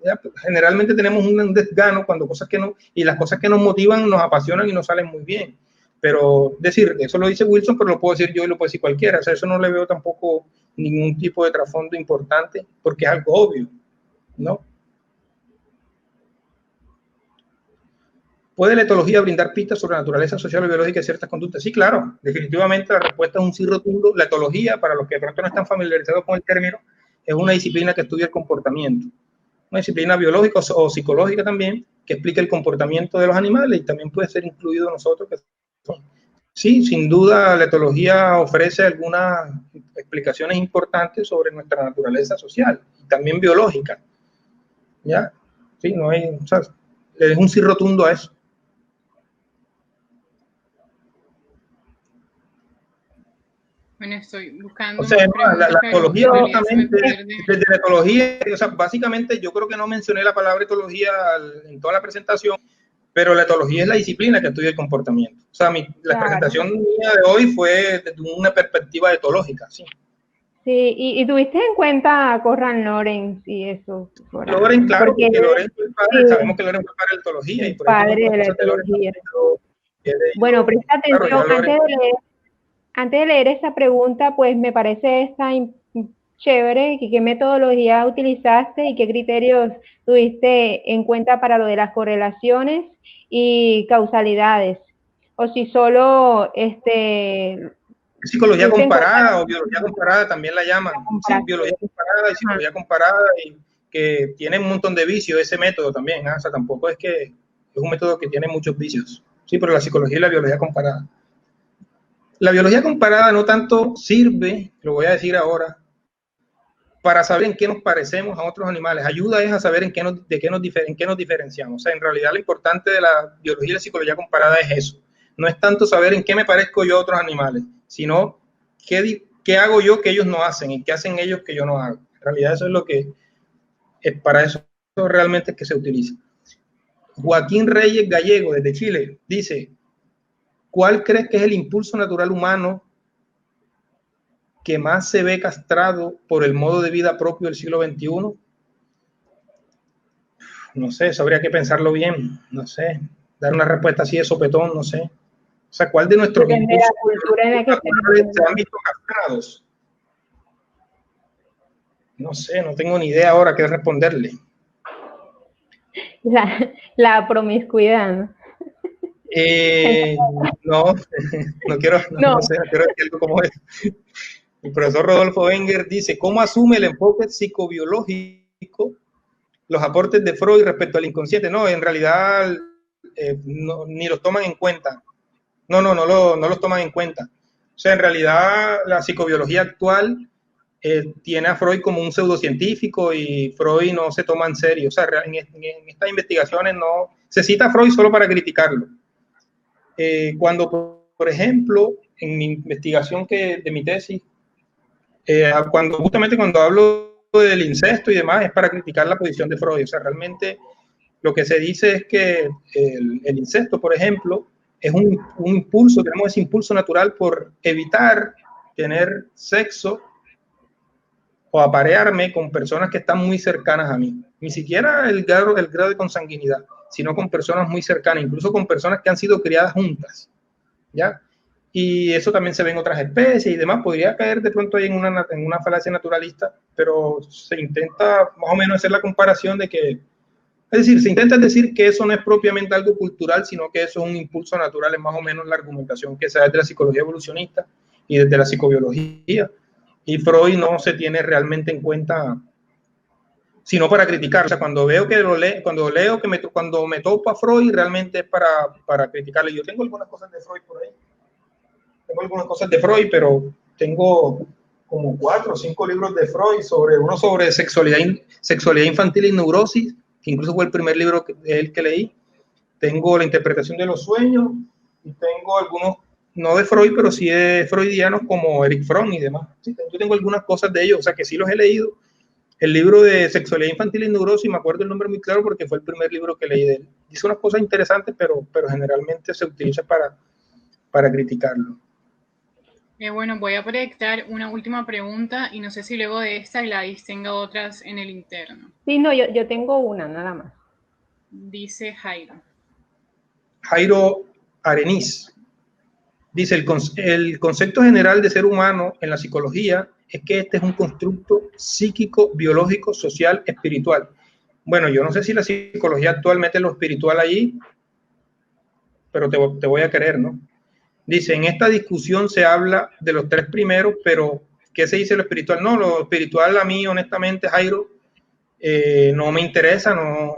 Ya, generalmente tenemos un desgano cuando cosas que no, y las cosas que nos motivan nos apasionan y nos salen muy bien. Pero decir, eso lo dice Wilson, pero lo puedo decir yo y lo puede decir cualquiera. O sea, eso no le veo tampoco ningún tipo de trasfondo importante porque es algo obvio, ¿no? ¿Puede la etología brindar pistas sobre la naturaleza social o biológica de ciertas conductas? Sí, claro, definitivamente la respuesta es un sí rotundo. La etología, para los que de pronto no están familiarizados con el término, es una disciplina que estudia el comportamiento. Una disciplina biológica o psicológica también, que explica el comportamiento de los animales y también puede ser incluido nosotros. Sí, sin duda la etología ofrece algunas explicaciones importantes sobre nuestra naturaleza social y también biológica. ¿Ya? Sí, no hay, o sea, es un sí rotundo a eso. Bueno, estoy buscando. O sea, la etología justamente, desde la etología, o sea, básicamente yo creo que no mencioné la palabra etología en toda la presentación, pero la etología es la disciplina que estudia el comportamiento. O sea, la presentación mía de hoy fue desde una perspectiva etológica, sí. Sí, y tuviste en cuenta a Conrad Lorenz y eso. Lorenz, claro, porque Lorenz fue el padre, sí, sabemos que Lorenz fue padre de la etología. Y por padre de la etología. Bueno, presta atención, claro, antes de leer esa pregunta, pues me parece esta chévere, qué metodología utilizaste y qué criterios tuviste en cuenta para lo de las correlaciones y causalidades, o si solo psicología comparada o biología comparada también la llaman, sí, biología comparada y psicología comparada, y que tiene un montón de vicios ese método también, o sea, tampoco es que es un método que tiene muchos vicios, sí, pero la psicología y la biología comparada. La biología comparada no tanto sirve, lo voy a decir ahora, para saber en qué nos parecemos a otros animales. Ayuda a saber en qué nos diferenciamos. O sea, en realidad lo importante de la biología y la psicología comparada es eso. No es tanto saber en qué me parezco yo a otros animales, sino qué hago yo que ellos no hacen y qué hacen ellos que yo no hago. En realidad eso es lo que es, para eso realmente es que se utiliza. Joaquín Reyes Gallego, desde Chile, dice: ¿cuál crees que es el impulso natural humano que más se ve castrado por el modo de vida propio del siglo XXI? No sé, eso habría que pensarlo bien, no sé, dar una respuesta así de sopetón, no sé. O sea, ¿cuál de nuestros impulsos se han visto castrados? No sé, no tengo ni idea ahora qué responderle. La promiscuidad, ¿no? No quiero decir algo como eso. El profesor Rodolfo Wenger dice: ¿cómo asume el enfoque psicobiológico los aportes de Freud respecto al inconsciente. No, en realidad ni los toman en cuenta. No los toman en cuenta. O sea, en realidad la psicobiología actual tiene a Freud como un pseudocientífico y Freud no se toma en serio. O sea, en estas investigaciones no se cita a Freud solo para criticarlo. Cuando, por ejemplo, en mi investigación de mi tesis, justamente cuando hablo del incesto y demás, es para criticar la posición de Freud. O sea, realmente lo que se dice es que el incesto, por ejemplo, es un impulso, tenemos ese impulso natural por evitar tener sexo o aparearme con personas que están muy cercanas a mí. Ni siquiera el grado de consanguinidad, sino con personas muy cercanas, incluso con personas que han sido criadas juntas, ¿ya? Y eso también se ve en otras especies y demás. Podría caer de pronto ahí en una falacia naturalista, pero se intenta más o menos hacer la comparación de que, es decir, se intenta decir que eso no es propiamente algo cultural, sino que eso es un impulso natural, es más o menos la argumentación que se da desde la psicología evolucionista y desde la psicobiología. Y Freud no se tiene realmente en cuenta, sino para criticar. O sea, cuando veo que cuando me topo a Freud, realmente es para criticarle. Yo tengo algunas cosas de Freud por ahí. Pero tengo como 4 o 5 libros de Freud, uno sobre sexualidad infantil y neurosis, que incluso fue el primer libro de él que leí. Tengo la interpretación de los sueños y tengo algunos, no de Freud, pero sí de freudianos como Eric Fromm y demás. Sí, yo tengo algunas cosas de ellos, o sea que sí los he leído. El libro de sexualidad infantil y neurosis, me acuerdo el nombre muy claro porque fue el primer libro que leí de él. Dice unas cosas interesantes, pero generalmente se utiliza para criticarlo. Bueno, voy a proyectar una última pregunta y no sé si luego de esta Gladys tenga otras en el interno. Sí, no, yo tengo una, nada más. Dice Jairo. Jairo Areniz. Dice, el concepto general de ser humano en la psicología es que este es un constructo psíquico, biológico, social, espiritual. Bueno, yo no sé si la psicología actual mete lo espiritual allí, pero te voy a creer, ¿no? Dice, en esta discusión se habla de los 3 primeros, pero ¿qué se dice lo espiritual? No, lo espiritual a mí, honestamente, Jairo, no me interesa, o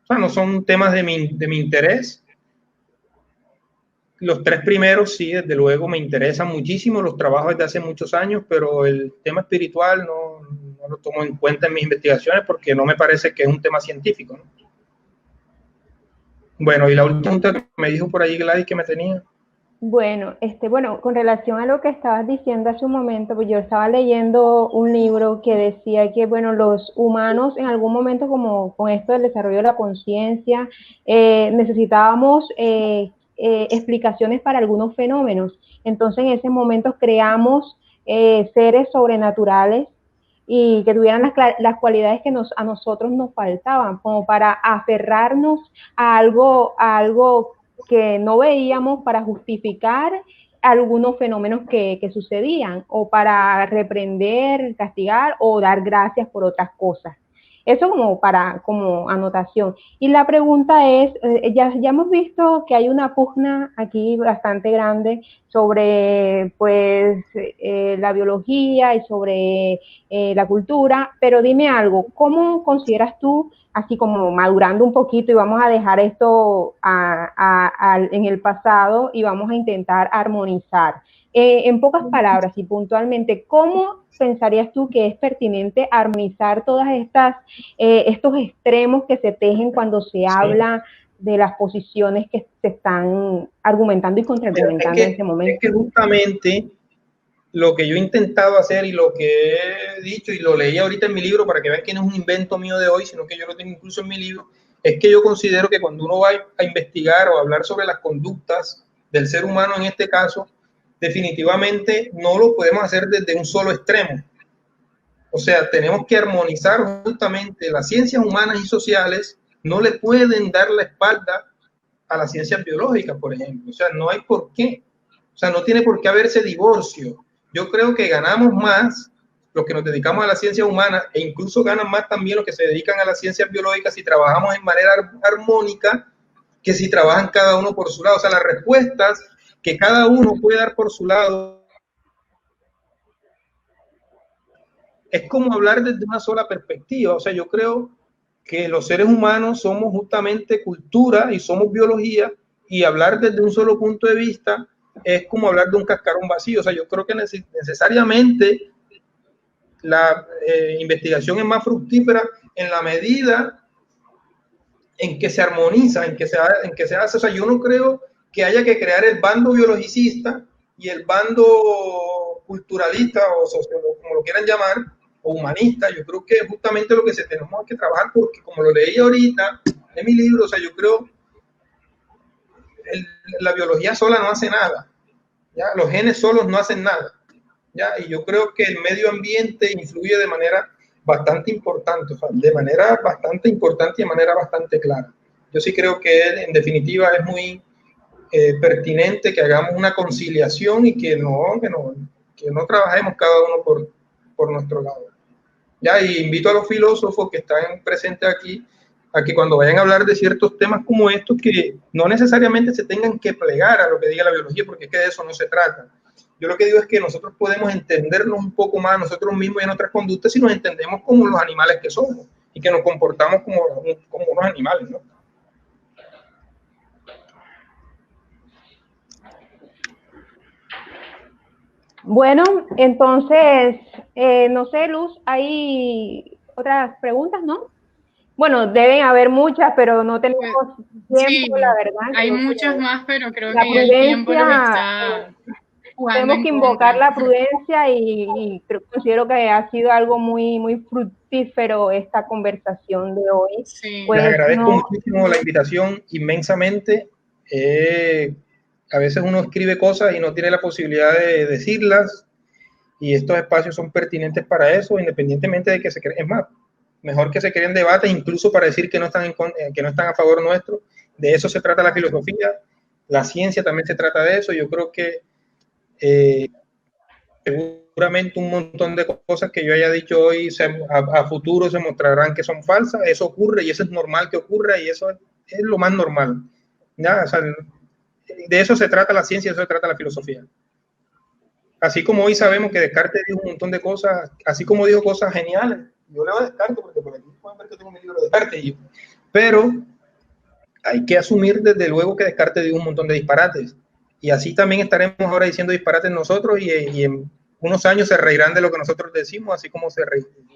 sea, no son temas de mi interés. Los 3 primeros sí, desde luego me interesan muchísimo, los trabajo desde hace muchos años, pero el tema espiritual no lo tomo en cuenta en mis investigaciones porque no me parece que es un tema científico, ¿no? Bueno, y la última pregunta que me dijo por ahí Gladys que me tenía. Bueno, con relación a lo que estabas diciendo hace un momento, pues yo estaba leyendo un libro que decía que, bueno, los humanos en algún momento, como con esto del desarrollo de la conciencia, necesitábamos explicaciones para algunos fenómenos. Entonces, en ese momento creamos seres sobrenaturales y que tuvieran las cualidades que a nosotros nos faltaban, como para aferrarnos a algo que no veíamos para justificar algunos fenómenos que sucedían o para reprender, castigar o dar gracias por otras cosas. Eso como anotación. Y la pregunta es, ya hemos visto que hay una pugna aquí bastante grande sobre pues la biología y sobre la cultura, pero dime algo, ¿cómo consideras tú, así como madurando un poquito y vamos a dejar esto en el pasado y vamos a intentar armonizar? En pocas palabras y puntualmente, ¿cómo pensarías tú que es pertinente armonizar todas estos extremos que se tejen cuando se habla de las posiciones que se están argumentando y contraargumentando en este momento? Es que justamente lo que yo he intentado hacer y lo que he dicho y lo leí ahorita en mi libro para que vean que no es un invento mío de hoy, sino que yo lo tengo incluso en mi libro, es que yo considero que cuando uno va a investigar o a hablar sobre las conductas del ser humano en este caso, definitivamente no lo podemos hacer desde un solo extremo. O sea, tenemos que armonizar justamente las ciencias humanas y sociales, no le pueden dar la espalda a las ciencias biológicas, por ejemplo. O sea, no hay por qué. O sea, no tiene por qué haberse divorcio. Yo creo que ganamos más los que nos dedicamos a las ciencias humanas e incluso ganan más también los que se dedican a las ciencias biológicas si trabajamos en manera armónica que si trabajan cada uno por su lado. O sea, las respuestas que cada uno puede dar por su lado es como hablar desde una sola perspectiva. O sea, yo creo que los seres humanos somos justamente cultura y somos biología, y hablar desde un solo punto de vista es como hablar de un cascarón vacío. O sea, yo creo que necesariamente la investigación es más fructífera en la medida en que se armoniza, en que se hace. O sea, yo no creo que haya que crear el bando biologicista y el bando culturalista o sociólogo, como lo quieran llamar, o humanista. Yo creo que es justamente lo que tenemos que trabajar, porque como lo leí ahorita en mi libro, o sea, yo creo la biología sola no hace nada, ¿ya? Los genes solos no hacen nada, ¿ya? Y yo creo que el medio ambiente influye de manera bastante importante, o sea, de manera bastante importante y de manera bastante clara. Yo sí creo que en definitiva es muy pertinente que hagamos una conciliación y que no trabajemos cada uno por nuestro lado. Ya, y invito a los filósofos que están presentes aquí a que cuando vayan a hablar de ciertos temas como estos, que no necesariamente se tengan que plegar a lo que diga la biología, porque es que de eso no se trata. Yo lo que digo es que nosotros podemos entendernos un poco más nosotros mismos y en otras conductas si nos entendemos como los animales que somos y que nos comportamos como unos animales, ¿no? Bueno, entonces, no sé, Luz, hay otras preguntas, ¿no? Bueno, deben haber muchas, pero no tenemos tiempo, sí, la verdad. hay muchas más, pero creo la que ya el tiempo los prudencia, está jugando tenemos en que invocar contra. la prudencia y considero que ha sido algo muy, muy fructífero esta conversación de hoy. Sí. Les Pues agradezco no, muchísimo la invitación, inmensamente. A veces uno escribe cosas y no tiene la posibilidad de decirlas, y estos espacios son pertinentes para eso, independientemente de que se creen. Es más, mejor que se creen debates, incluso para decir que no están a favor nuestro. De eso se trata la filosofía, la ciencia también se trata de eso. Yo creo que seguramente un montón de cosas que yo haya dicho hoy a futuro se mostrarán que son falsas. Eso ocurre y eso es normal que ocurra, y eso es lo más normal. ¿Ya? O sea, de eso se trata la ciencia, de eso se trata la filosofía. Así como hoy sabemos que Descartes dijo un montón de cosas, así como dijo cosas geniales. Yo leo a Descartes porque por aquí pueden ver que tengo mi libro de Descartes. Pero hay que asumir desde luego que Descartes dijo un montón de disparates. Y así también estaremos ahora diciendo disparates nosotros, y en unos años se reirán de lo que nosotros decimos, así como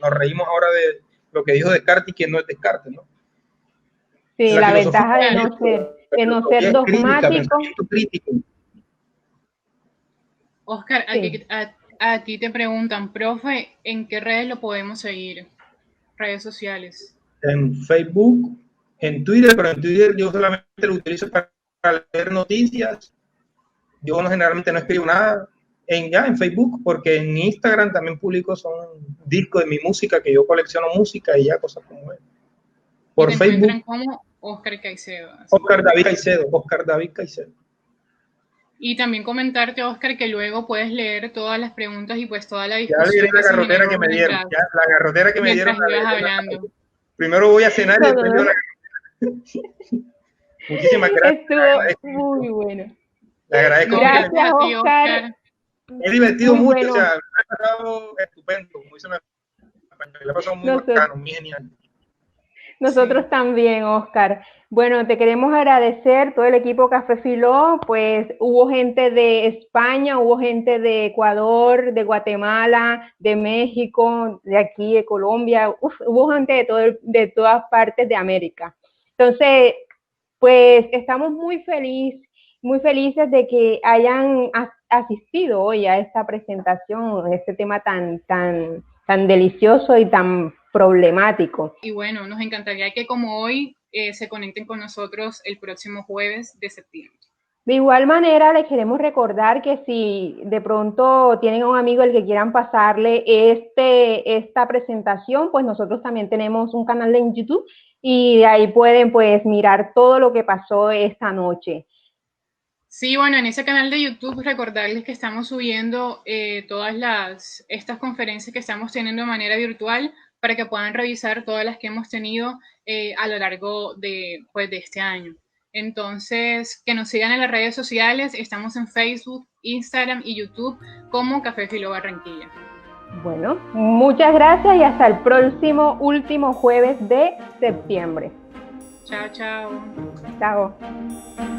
nos reímos ahora de lo que dijo Descartes y que no es Descartes, ¿no? sí, La la filosofía ventaja de no ser es crítica, dogmático. pensamiento crítico. Oscar, Sí. aquí te preguntan, profe, ¿en qué redes lo podemos seguir? Redes sociales. En Facebook, en Twitter, pero en Twitter yo solamente lo utilizo para leer noticias. Yo generalmente no escribo nada en Facebook, porque en Instagram también publico son discos de mi música, que yo colecciono música y ya, cosas como eso. Por y te Facebook, encuentran como Oscar Caicedo. Oscar David Caicedo, Oscar David Caicedo. Y también comentarte, Oscar, que luego puedes leer todas las preguntas y pues toda la Ya leeré discusión la que se garrotera generó que me dieron. Ya, la garrotera que me dieron. mientras ibas hablando. Primero voy a cenar y No, después leo la garrotera. Muchísimas gracias. Estuvo muy bueno. Le agradezco No, mucho. gracias a ti, Oscar. He divertido Muy mucho, bueno. o sea, me ha pasado estupendo, como dicen en español, le ha pasado muy bacano, muy genial. Nosotros Sí. también, Oscar. Bueno, te queremos agradecer todo el equipo Café Filó, pues hubo gente de España, hubo gente de Ecuador, de Guatemala, de México, de aquí, de Colombia, hubo gente de todas partes de América. Entonces, pues estamos muy felices de que hayan asistido hoy a esta presentación, a este tema tan delicioso y tan problemático. Y bueno, nos encantaría que como hoy se conecten con nosotros el próximo jueves de septiembre. De igual manera, les queremos recordar que si de pronto tienen a un amigo el que quieran pasarle esta presentación, pues nosotros también tenemos un canal en YouTube y de ahí pueden pues mirar todo lo que pasó esta noche. Sí, bueno, en ese canal de YouTube recordarles que estamos subiendo estas conferencias que estamos teniendo de manera virtual para que puedan revisar todas las que hemos tenido a lo largo de este año. Entonces, que nos sigan en las redes sociales, estamos en Facebook, Instagram y YouTube como Café Filo Barranquilla. Bueno, muchas gracias y hasta el próximo último jueves de septiembre. Chao, chao. Chao.